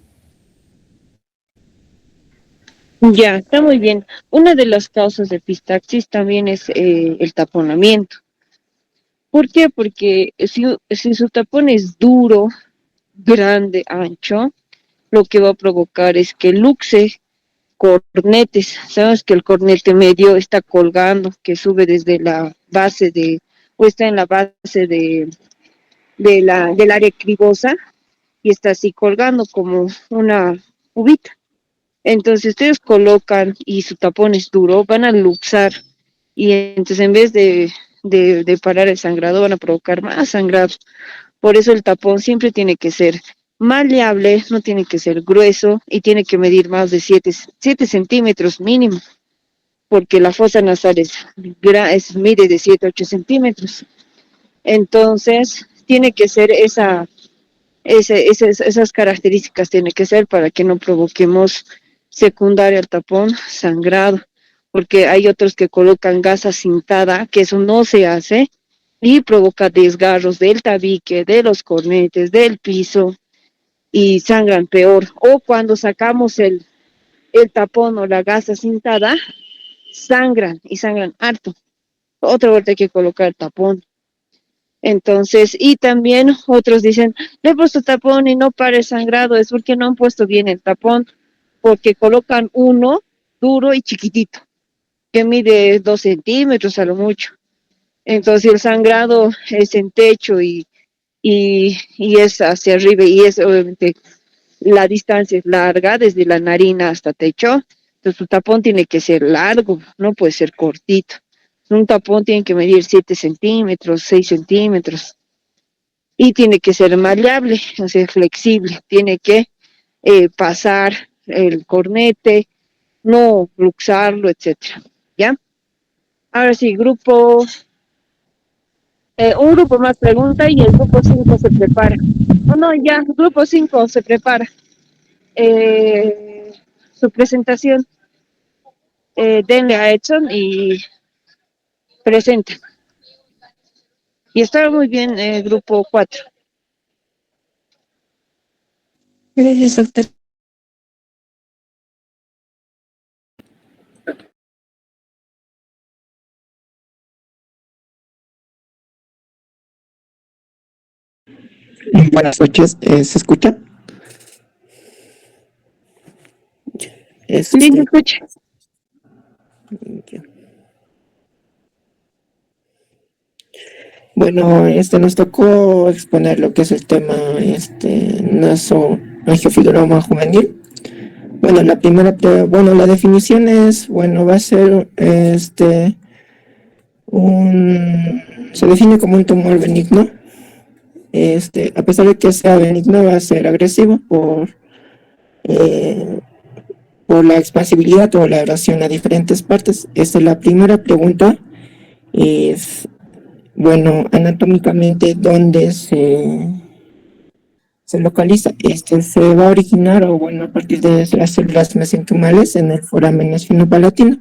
Speaker 1: Ya, está muy bien. Una de las causas de epistaxis también es el taponamiento. ¿Por qué? Porque si su tapón es duro, grande, ancho, lo que va a provocar es que luxe cornetes. Sabes que el cornete medio está colgando, que sube desde la base o está en la base del área cribosa y está así colgando como una cubita. Entonces ustedes colocan y su tapón es duro, van a luxar y entonces en vez de parar el sangrado van a provocar más sangrado. Por eso el tapón siempre tiene que ser maleable, no tiene que ser grueso y tiene que medir más de 7 centímetros mínimo, porque la fosa nasal mide de 7 a 8 centímetros. Entonces tiene que ser esas características tiene que ser para que no provoquemos secundaria al tapón sangrado, porque hay otros que colocan gasa cintada, que eso no se hace, y provoca desgarros del tabique, de los cornetes, del piso, y sangran peor. O cuando sacamos el tapón o la gasa cintada, sangran y sangran harto. Otra vuelta hay que colocar el tapón. Entonces, y también otros dicen, le he puesto tapón y no para el sangrado, es porque no han puesto bien el tapón, porque colocan uno duro y chiquitito, que mide 2 centímetros a lo mucho. Entonces el sangrado es en techo y y es hacia arriba y es obviamente la distancia es larga desde la narina hasta techo, entonces tu tapón tiene que ser largo, no puede ser cortito. Un tapón tiene que medir 7 centímetros, 6 centímetros y tiene que ser maleable, o sea, flexible, tiene que pasar el cornete, no luxarlo, etcétera, ¿ya? Ahora sí, un grupo más pregunta y el grupo 5 se prepara. Oh, no, ya, grupo 5 se prepara. Su presentación, denle a Edson y presenta. Y está muy bien, grupo 4.
Speaker 5: Gracias, doctor.
Speaker 16: Buenas noches, ¿se escucha?
Speaker 1: Sí, se escucha.
Speaker 16: Bueno, nos tocó exponer lo que es el tema, nasoangiofibroma juvenil. Bueno, la definición es, va a ser, se define como un tumor benigno. A pesar de que sea benigno, va a ser agresivo por la expansibilidad o la erosión a diferentes partes. La primera pregunta es, anatómicamente, ¿dónde se localiza? Se va a originar, a partir de las células mesenquimales en el foramen esfenopalatino.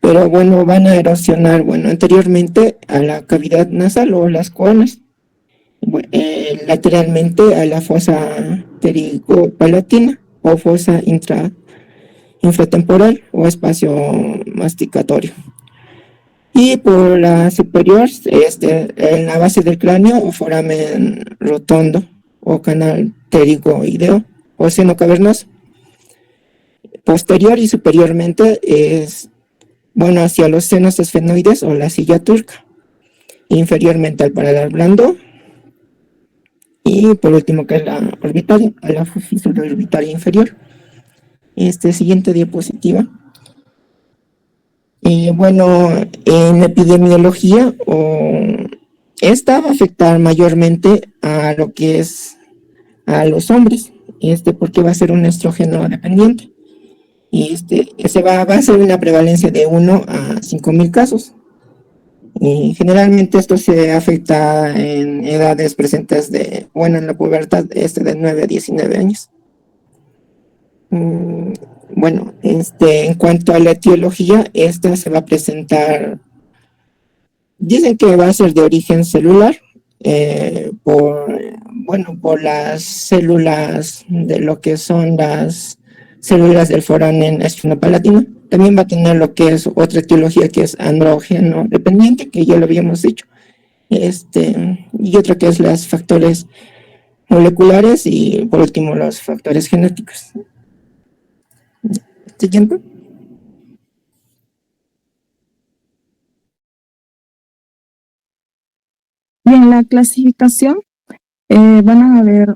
Speaker 16: Pero van a erosionar, anteriormente a la cavidad nasal o las coanas, lateralmente a la fosa pterigopalatina o fosa infratemporal o espacio masticatorio. Y por la superior, en la base del cráneo o foramen rotondo o canal pterigoideo o seno cavernoso. Posterior y superiormente es, hacia los senos esfenoides o la silla turca. Inferiormente al paladar blando. Y por último, que es la orbitaria, a la fístula orbitaria inferior. Siguiente diapositiva. En epidemiología, esta va a afectar mayormente a lo que es a los hombres, porque va a ser un estrógeno dependiente. Y va a ser una prevalencia de 1 a 5,000 casos. Y generalmente esto se afecta en edades presentes en la pubertad, de 9 a 19 años. En cuanto a la etiología, esta se va a presentar, dicen que va a ser de origen celular, por las células de lo que son las células del foramen esfenopalatino. También va a tener lo que es otra etiología, que es andrógeno dependiente, que ya lo habíamos dicho, y otra que es los factores moleculares y por último los factores genéticos. Siguiente.
Speaker 17: Bien, la clasificación, van a ver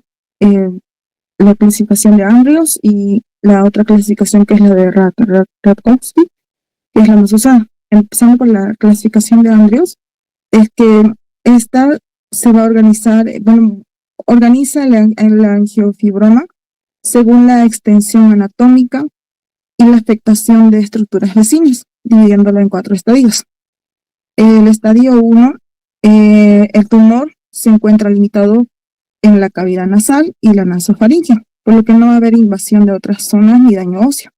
Speaker 17: la clasificación de Andrews y la otra clasificación, que es la de Radkowski, que es la más usada. Empezando por la clasificación de Andrews, es que esta se va a organizar, organiza el angiofibroma según la extensión anatómica y la afectación de estructuras vecinas, dividiéndolo en 4 estadios. El estadio 1, el tumor se encuentra limitado en la cavidad nasal y la nasofaringea, por lo que no va a haber invasión de otras zonas ni daño óseo.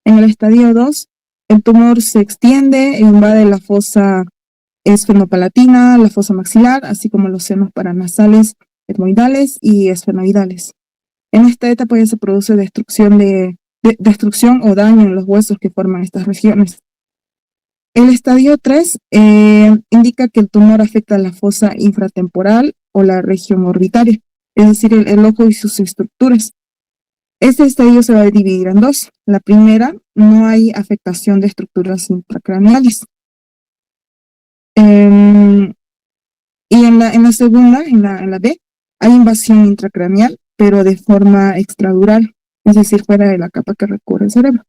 Speaker 17: En el estadio 2, el tumor se extiende e invade la fosa esfenopalatina, la fosa maxilar, así como los senos paranasales, etmoidales y esfenoidales. En esta etapa ya se produce destrucción o daño en los huesos que forman estas regiones. El estadio 3 indica que el tumor afecta la fosa infratemporal o la región orbitaria, es decir, el ojo y sus estructuras. Este estadio se va a dividir en 2. La primera, no hay afectación de estructuras intracraneales. Y en En la segunda, en la B, hay invasión intracraneal, pero de forma extradural, es decir, fuera de la capa que recubre el cerebro.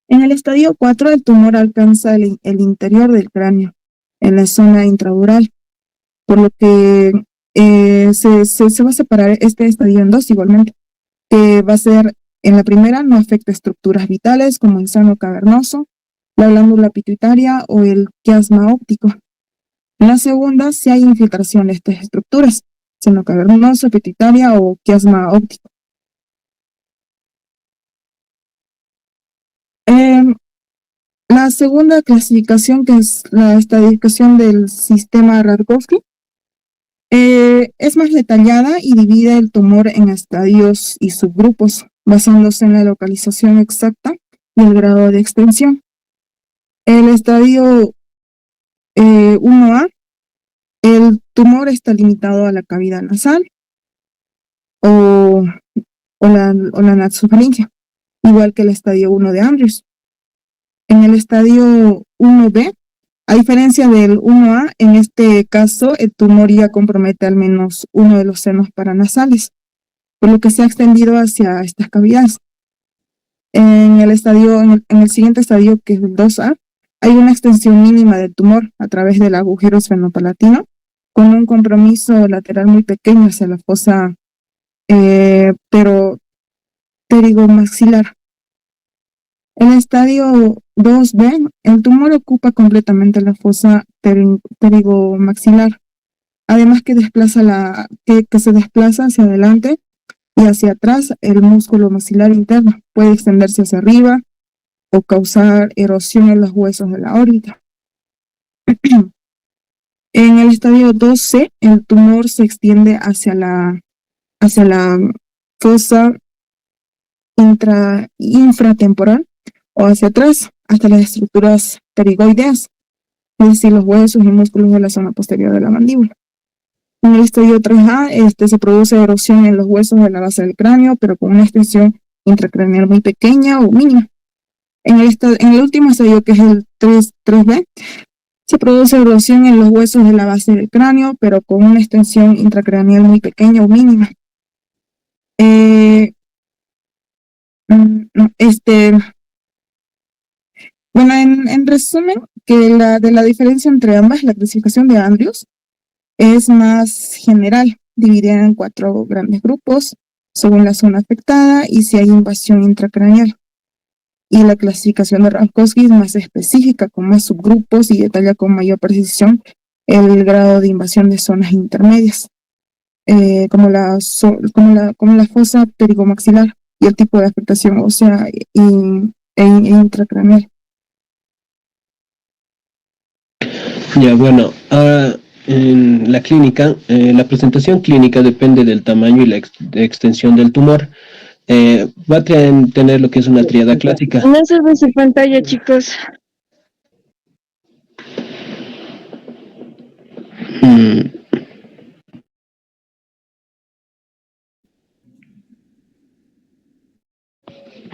Speaker 17: En el estadio 4, el tumor alcanza el interior del cráneo, en la zona intradural, por lo que se va a separar este estadio en dos igualmente, que va a ser, en la primera no afecta estructuras vitales como el seno cavernoso, la glándula pituitaria o el quiasma óptico. En la segunda sí hay infiltración de estas estructuras, seno cavernoso, pituitaria o quiasma óptico. La segunda clasificación, que es la estadificación del sistema Radkowski, es más detallada y divide el tumor en estadios y subgrupos, basándose en la localización exacta y el grado de extensión. El estadio 1A, el tumor está limitado a la cavidad nasal o la nasofaringe, igual que el estadio 1 de Andrews. En el estadio 1B, a diferencia del 1A, en este caso el tumor ya compromete al menos uno de los senos paranasales, por lo que se ha extendido hacia estas cavidades. En el siguiente estadio, que es el 2A, hay una extensión mínima del tumor a través del agujero esfenopalatino, con un compromiso lateral muy pequeño hacia la fosa pterigomaxilar. En el estadio 2B, el tumor ocupa completamente la fosa pterigomaxilar, además que se desplaza hacia adelante y hacia atrás. El músculo maxilar interno puede extenderse hacia arriba o causar erosión en los huesos de la órbita. En el estadio 2C, el tumor se extiende hacia la fosa infratemporal o hacia atrás hasta las estructuras pterigoideas, es decir, los huesos y músculos de la zona posterior de la mandíbula. En el estadio 3A, se produce erosión en los huesos de la base del cráneo, pero con una extensión intracraneal muy pequeña o mínima. En el último estadio, que es el 3B, se produce erosión en los huesos de la base del cráneo, pero con una extensión intracraneal muy pequeña o mínima. Bueno, en resumen, que de la diferencia entre ambas, la clasificación de Andrews es más general, dividida en 4 grandes grupos, según la zona afectada y si hay invasión intracraneal. Y la clasificación de Radkowski es más específica, con más subgrupos y detalla con mayor precisión el grado de invasión de zonas intermedias, como la fosa pterigomaxilar y el tipo de afectación ósea e intracraneal.
Speaker 18: Ya, bueno, ahora en la clínica, la presentación clínica depende del tamaño y la extensión del tumor. Va a tener lo que es una tríada clásica.
Speaker 1: No se ve su pantalla, chicos.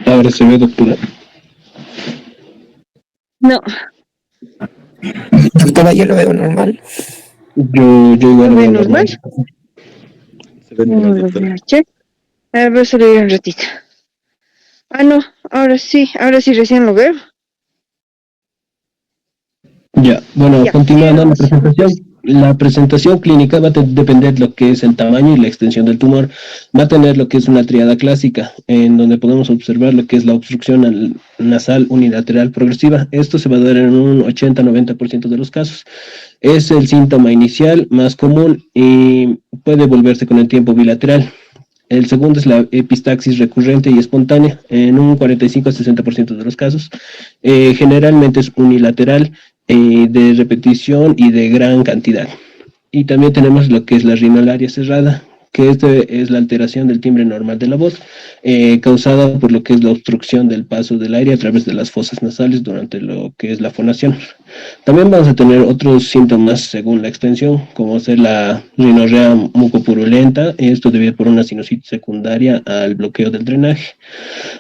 Speaker 18: Ahora se ve, doctora.
Speaker 1: No.
Speaker 16: Doctora, yo lo veo normal.
Speaker 18: Yo igual lo veo
Speaker 1: normal.
Speaker 11: Se ve normal, doctora.
Speaker 1: A ver, solo un ratito. Ah, no, ahora sí recién lo veo.
Speaker 18: Ya, bueno,
Speaker 1: Ya.
Speaker 18: continuando la presentación. La presentación clínica va a depender de lo que es el tamaño y la extensión del tumor. Va a tener lo que es una tríada clásica, en donde podemos observar lo que es la obstrucción nasal unilateral progresiva. Esto se va a dar en un 80-90% de los casos. Es el síntoma inicial más común y puede volverse con el tiempo bilateral. El segundo es la epistaxis recurrente y espontánea, en un 45-60% de los casos. Generalmente es unilateral, de repetición y de gran cantidad. Y también tenemos lo que es la rinolaria cerrada, que este es la alteración del timbre normal de la voz, causada por lo que es la obstrucción del paso del aire a través de las fosas nasales durante lo que es la fonación. También vamos a tener otros síntomas según la extensión, como ser la rinorrea mucopurulenta, esto debido por una sinusitis secundaria al bloqueo del drenaje.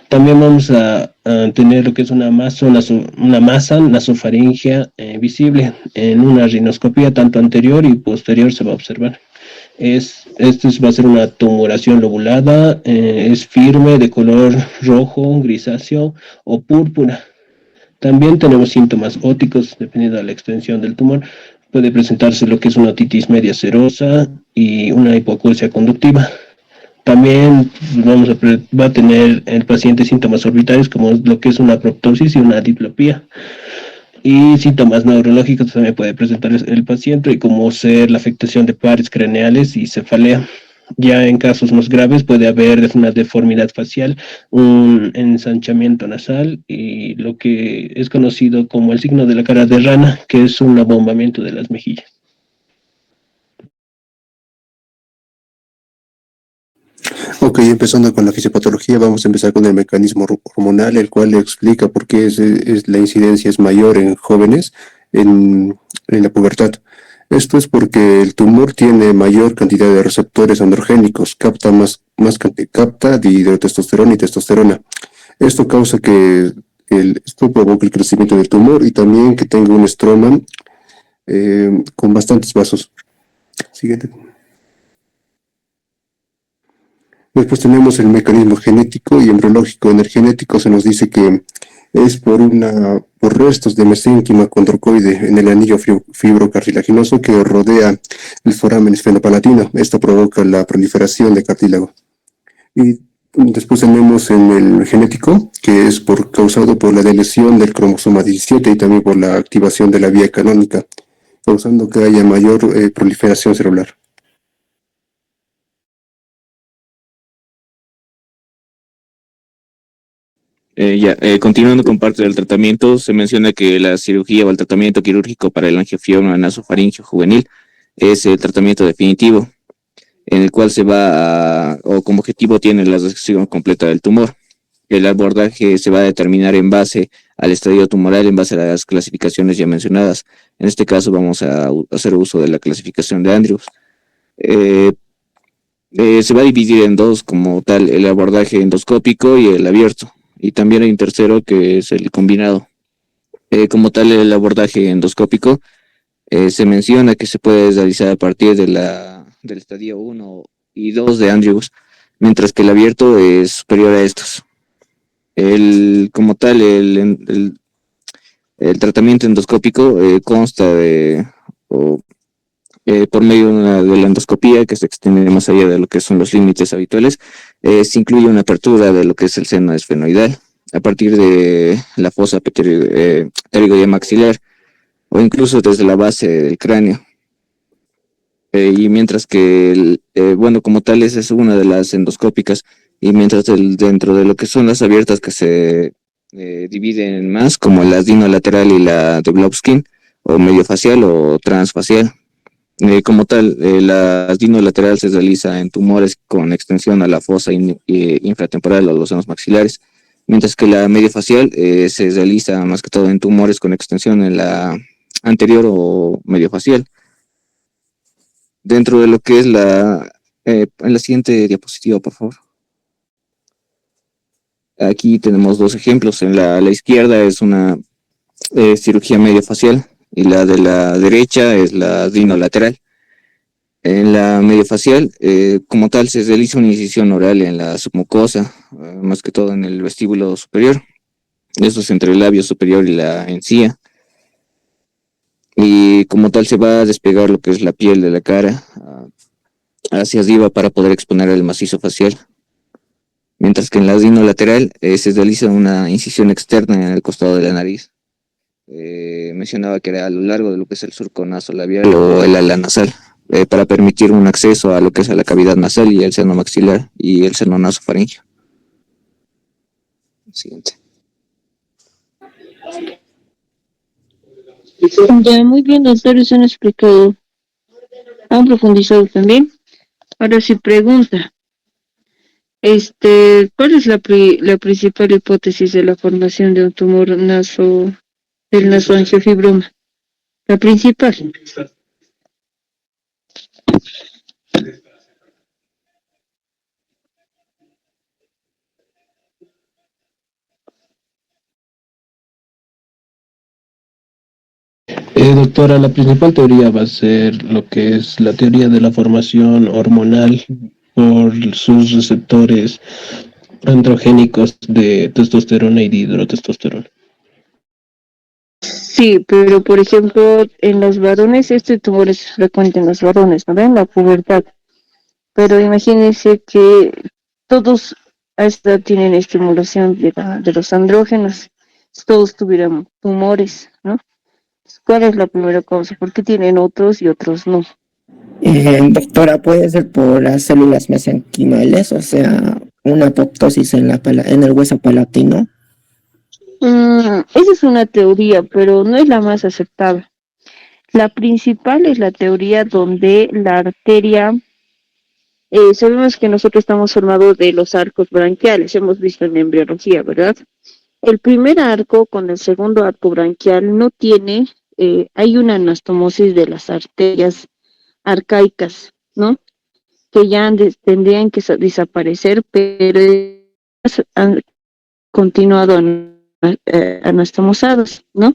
Speaker 18: También vamos a tener lo que es una masa nasofaringea visible en una rinoscopía, tanto anterior y posterior se va a observar. Esto va a ser una tumoración lobulada, es firme, de color rojo, grisáceo o púrpura. También tenemos síntomas óticos, dependiendo de la extensión del tumor. Puede presentarse lo que es una otitis media serosa y una hipoacusia conductiva. También va a tener el paciente síntomas orbitarios, como lo que es una proptosis y una diplopía. Y síntomas neurológicos también puede presentar el paciente, como ser la afectación de pares craneales y cefalea. Ya en casos más graves puede haber una deformidad facial, un ensanchamiento nasal y lo que es conocido como el signo de la cara de rana, que es un abombamiento de las mejillas.
Speaker 19: Ok, empezando con la fisiopatología, vamos a empezar con el mecanismo hormonal, el cual explica por qué la incidencia es mayor en jóvenes en la pubertad. Esto es porque el tumor tiene mayor cantidad de receptores androgénicos, capta dihidrotestosterona y testosterona. Esto causa que esto provoque el crecimiento del tumor y también que tenga un estroma con bastantes vasos. Siguiente. Después tenemos el mecanismo genético y embriológico. En el genético se nos dice que es por restos de mesénquima condrocoide en el anillo fibrocartilaginoso que rodea el foramen esfenopalatino. Esto provoca la proliferación de cartílago. Y después tenemos en el genético, que es causado por la deleción del cromosoma 17 y también por la activación de la vía canónica, causando que haya mayor proliferación celular.
Speaker 20: Continuando con parte del tratamiento, se menciona que la cirugía o el tratamiento quirúrgico para el angiofibroma nasofaringeo juvenil es el tratamiento definitivo, en el cual o como objetivo tiene la resección completa del tumor. El abordaje se va a determinar en base al estadio tumoral, en base a las clasificaciones ya mencionadas. En este caso vamos a hacer uso de la clasificación de Andrews. Se va a dividir en dos como tal, el abordaje endoscópico y el abierto. Y también hay un tercero que es el combinado. Como tal, el abordaje endoscópico se menciona que se puede realizar a partir del estadio 1 y 2 de Andrews, mientras que el abierto es superior a estos. Como tal, el tratamiento endoscópico consta por medio de la endoscopía, que se extiende más allá de lo que son los límites habituales, se incluye una apertura de lo que es el seno esfenoidal a partir de la fosa pterigoidea maxilar o incluso desde la base del cráneo. Y mientras que, como tal, esa es una de las endoscópicas, y mientras dentro de lo que son las abiertas que se dividen más, como la adinolateral y la de Blobskin, o mediofacial o transfacial. Como tal, la adinolateral se realiza en tumores con extensión a la fosa infratemporal o los senos maxilares, mientras que la mediofacial se realiza más que todo en tumores con extensión en la anterior o mediofacial. Dentro de lo que es en la siguiente diapositiva, por favor. Aquí tenemos dos ejemplos. En la izquierda es una cirugía mediofacial y la de la derecha es la adinolateral. En la mediofacial, como tal, se realiza una incisión oral en la submucosa, más que todo en el vestíbulo superior. Esto es entre el labio superior y la encía. Y como tal se va a despegar lo que es la piel de la cara hacia arriba para poder exponer el macizo facial. Mientras que en la adinolateral se realiza una incisión externa en el costado de la nariz. Mencionaba que era a lo largo de lo que es el surco nasolabial o el ala nasal, para permitir un acceso a lo que es a la cavidad nasal y el seno maxilar y el seno nasofaringeo. Siguiente.
Speaker 1: Ya, muy bien, doctores, han explicado, han profundizado también. Ahora sí pregunta, ¿cuál es la principal hipótesis de la formación de un tumor del nasoangiofibroma? La principal.
Speaker 18: Doctora, la principal teoría va a ser lo que es la teoría de la formación hormonal por sus receptores androgénicos de testosterona y de hidrotestosterona.
Speaker 1: Sí, pero por ejemplo, en los varones, este tumor es frecuente en los varones, ¿no? En la pubertad. Pero imagínense que todos a esta edad tienen estimulación de los andrógenos, todos tuvieran tumores, ¿no? ¿Cuál es la primera causa? ¿Por qué tienen otros y otros no?
Speaker 16: Doctora, puede ser por las células mesenquimales, o sea, una apoptosis en en el hueso palatino.
Speaker 1: Esa es una teoría, pero no es la más aceptada. La principal es la teoría donde la arteria, sabemos que nosotros estamos formados de los arcos branquiales, hemos visto en embriología, ¿verdad? El primer arco con el segundo arco branquial no tiene, hay una anastomosis de las arterias arcaicas, ¿no? Que ya tendrían que desaparecer, pero han continuado anastomosados, ¿no?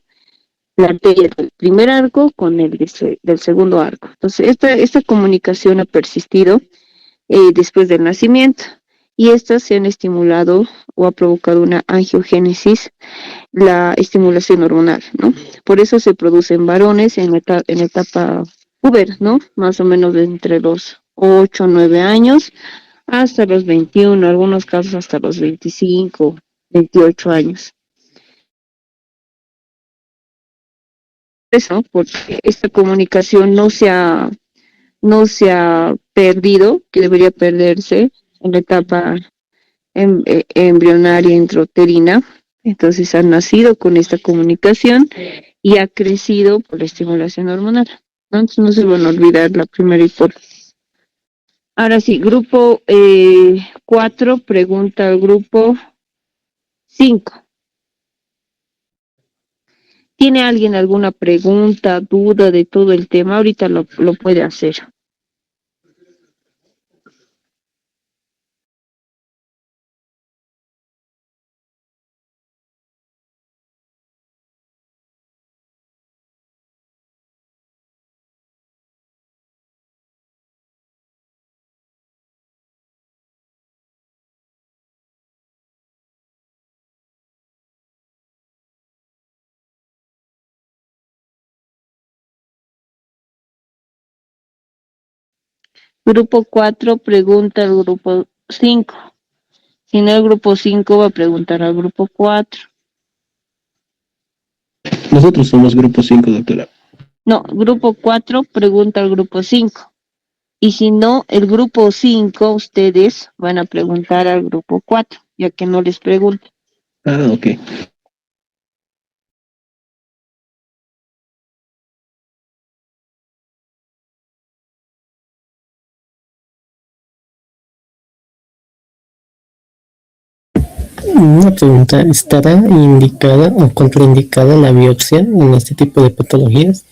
Speaker 1: La arteria del primer arco con el del segundo arco. Entonces, esta comunicación ha persistido después del nacimiento y estas se han estimulado o ha provocado una angiogénesis, la estimulación hormonal, ¿no? Por eso se producen varones en etapa puber, ¿no? Más o menos de entre los 8 o 9 años hasta los 21, en algunos casos hasta los 25, 28 años. Eso, porque esta comunicación no se ha perdido, que debería perderse en la etapa embrionaria intrauterina. Entonces ha nacido con esta comunicación y ha crecido por la estimulación hormonal, ¿no? Entonces no se van a olvidar la primera hipótesis. Ahora sí, grupo 4 pregunta al grupo 5. ¿Tiene alguien alguna pregunta, duda de todo el tema? Ahorita lo puede hacer. Grupo 4 pregunta al grupo 5. Si no, el grupo 5 va a preguntar al grupo 4.
Speaker 18: Nosotros somos grupo 5, doctora.
Speaker 1: No, grupo 4 pregunta al grupo 5. Y si no, el grupo 5, ustedes van a preguntar al grupo 4, ya que no les pregunto.
Speaker 18: Ah, ok.
Speaker 9: Una pregunta, ¿estará indicada o contraindicada la biopsia en este tipo de patologías?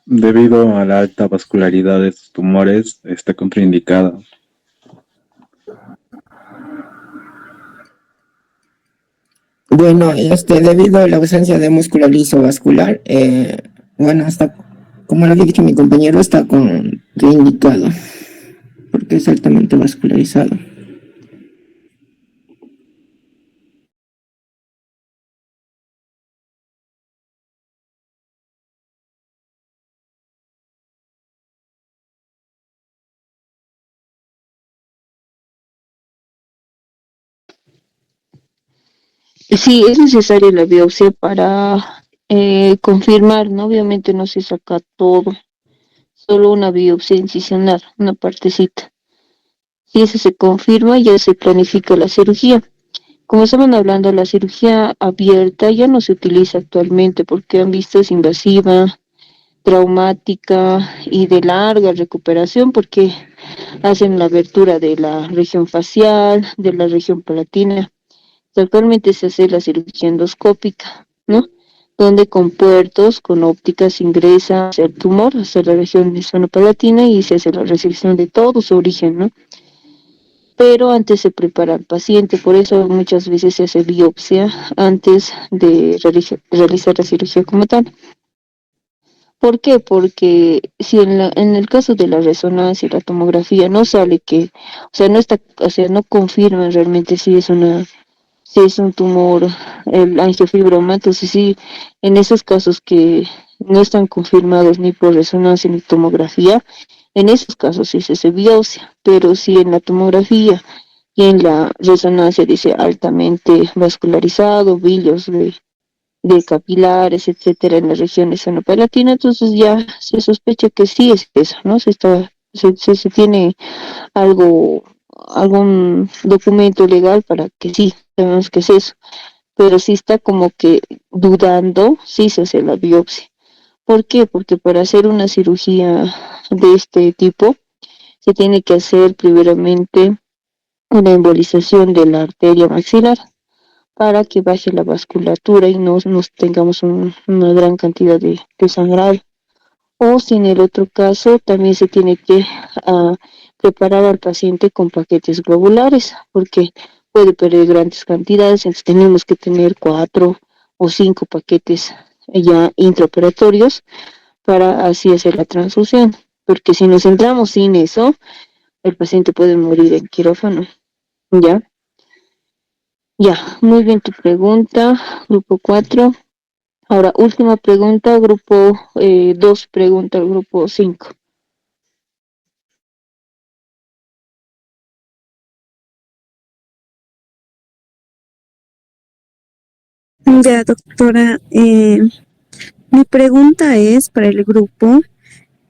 Speaker 2: Debido a la alta vascularidad de estos tumores, está contraindicada.
Speaker 16: Bueno, debido a la ausencia de músculo liso vascular, bueno, hasta, como lo había dicho mi compañero, está contraindicado, porque es altamente vascularizado.
Speaker 1: Sí, es necesaria la biopsia para confirmar, ¿no? Obviamente no se saca todo, solo una biopsia incisional, una partecita. Si eso se confirma, ya se planifica la cirugía. Como estaban hablando, la cirugía abierta ya no se utiliza actualmente porque han visto es invasiva, traumática y de larga recuperación porque hacen la abertura de la región facial, de la región palatina. Actualmente se hace la cirugía endoscópica, ¿no? Donde con puertos, con ópticas ingresa el tumor hacia la región hispano-palatina y se hace la resección de todo su origen, ¿no? Pero antes se prepara al paciente, por eso muchas veces se hace biopsia antes de realizar la cirugía como tal. ¿Por qué? Porque si en el caso de la resonancia y la tomografía no sale que, o sea, no está, o sea, no confirman realmente si es un tumor, el angiofibroma, entonces sí, en esos casos que no están confirmados ni por resonancia ni tomografía, en esos casos sí se hace biopsia, pero si en la tomografía y en la resonancia dice altamente vascularizado, villos de capilares, etcétera, en la región esonopalatina, entonces ya se sospecha que sí es eso, ¿no? Se tiene algo, algún documento legal para que sí, sabemos que es eso, pero si está como que dudando, sí se hace la biopsia. ¿Por qué? Porque para hacer una cirugía de este tipo, se tiene que hacer primeramente una embolización de la arteria maxilar para que baje la vasculatura y no nos tengamos una gran cantidad de sangrado. O si en el otro caso también se tiene que preparar al paciente con paquetes globulares, porque puede perder grandes cantidades, entonces tenemos que tener 4 o 5 paquetes ya intraoperatorios para así hacer la transfusión, porque si nos centramos sin eso, el paciente puede morir en quirófano, ¿ya? Ya, muy bien tu pregunta, grupo 4. Ahora, última pregunta, grupo 2, pregunta al grupo 5.
Speaker 21: Ya, doctora, mi pregunta es para el grupo,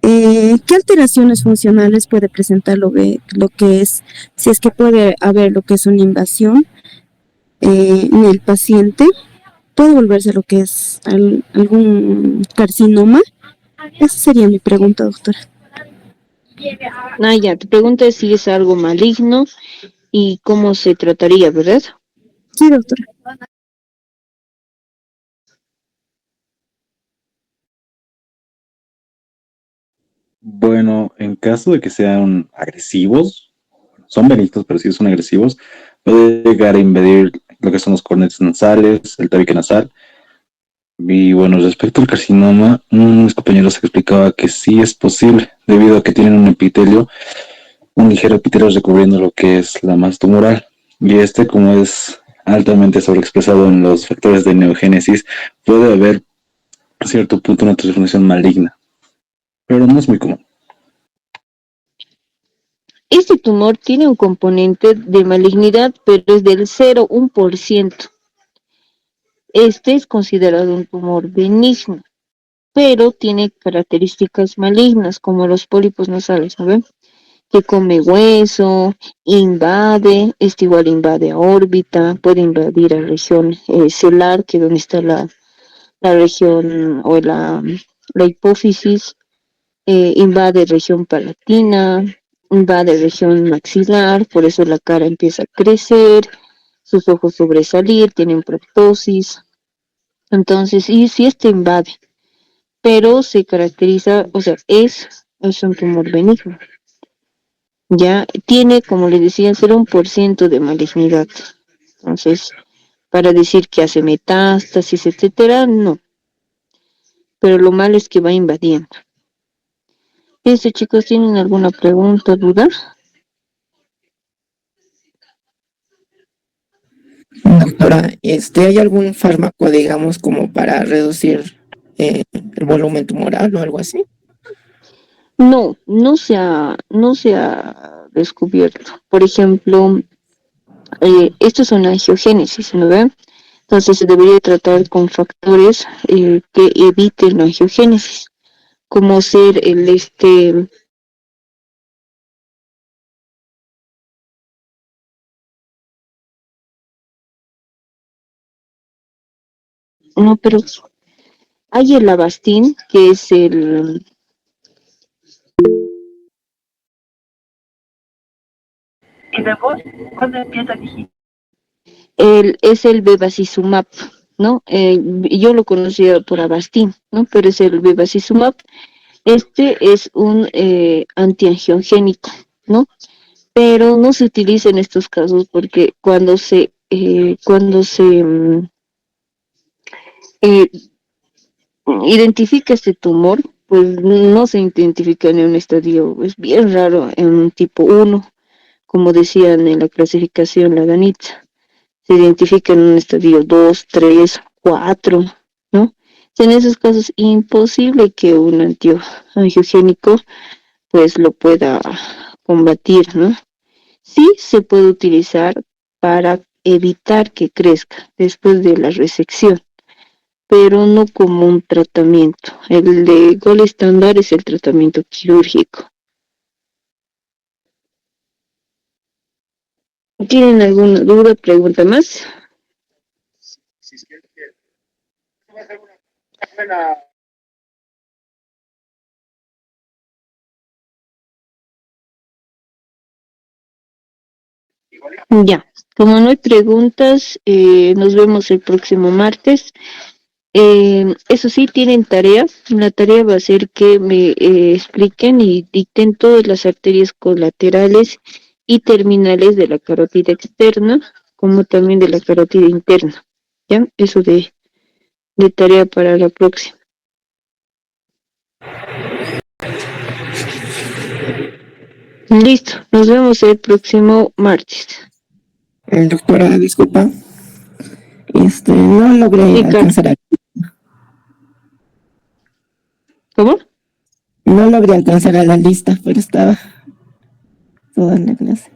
Speaker 21: ¿qué alteraciones funcionales puede presentar lo que es, si es que puede haber lo que es una invasión en el paciente? ¿Puede volverse lo que es algún carcinoma? Esa sería mi pregunta, doctora.
Speaker 1: Ya, tu pregunta es si es algo maligno y cómo se trataría, ¿verdad?
Speaker 21: Sí, doctora.
Speaker 22: Bueno, en caso de que sean agresivos, son benignos, pero si son agresivos, puede llegar a invadir lo que son los cornetes nasales, el tabique nasal. Y bueno, respecto al carcinoma, mis compañeros explicaba que sí es posible, debido a que tienen un ligero epitelio recubriendo lo que es la masa tumoral. Y este, como es altamente sobreexpresado en los factores de neogénesis, puede haber a cierto punto una transformación maligna, pero no es muy común.
Speaker 1: Este tumor tiene un componente de malignidad, pero es del 0,1%. Este es considerado un tumor benigno, pero tiene características malignas, como los pólipos nasales, ¿saben? Que come hueso, invade, este igual invade a órbita, puede invadir a región celular, que es donde está la región o la hipófisis, invade región palatina, invade región maxilar, por eso la cara empieza a crecer, sus ojos sobresalir, tienen proptosis. Entonces, y si este invade, pero se caracteriza, o sea, es un tumor benigno. Ya tiene, como le decía, 0,1% de malignidad. Entonces, para decir que hace metástasis, etcétera, no. Pero lo malo es que va invadiendo. Chicos, ¿tienen alguna pregunta, duda?
Speaker 16: Doctora, ¿hay algún fármaco, digamos, como para reducir el volumen tumoral o algo así?
Speaker 1: No, no se ha descubierto. Por ejemplo, esto es una angiogénesis, ¿no ven? Entonces se debería tratar con factores que eviten la angiogénesis, como ser No, pero hay el Avastin, que es el... ¿Y después? ¿Cuándo empieza a digitar? Es el bevacizumab, ¿no? Yo lo conocía por Avastin, ¿no? Pero es el bevacizumab. Este es un antiangiogénico, ¿no? Pero no se utiliza en estos casos porque cuando se eh, identifica este tumor, pues no se identifica en un estadio, es bien raro en un tipo 1, como decían en la clasificación la Danitza. Se identifica en un estadio 2, 3, 4, ¿no? En esos casos imposible que un antiangiogénico pues lo pueda combatir, ¿no? Sí se puede utilizar para evitar que crezca después de la resección, pero no como un tratamiento. El de gol estándar es el tratamiento quirúrgico. ¿Tienen alguna duda, pregunta más? Ya, como no hay preguntas, nos vemos el próximo martes. Eso sí, tienen tarea. La tarea va a ser que me expliquen y dicten todas las arterias colaterales y terminales de la carótida externa, como también de la carótida interna. ¿Ya? Eso de tarea para la próxima. Listo, nos vemos el próximo martes.
Speaker 16: Doctora, disculpa, no logré alcanzar
Speaker 1: ¿Cómo?
Speaker 16: No logré alcanzar a la lista, pero estaba toda en la clase.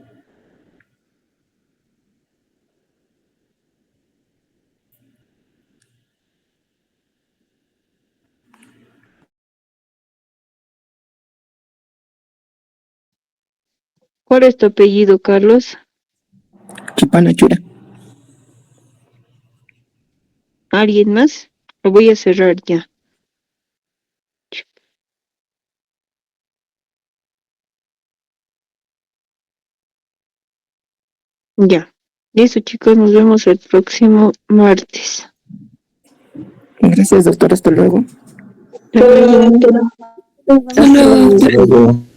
Speaker 1: ¿Cuál es tu apellido, Carlos?
Speaker 16: Chipanachura.
Speaker 1: ¿Alguien más? Lo voy a cerrar ya. Ya. Listo, chicos, nos vemos el próximo martes.
Speaker 16: Gracias, doctor. Hasta luego.
Speaker 1: Hasta luego.
Speaker 16: Hasta luego.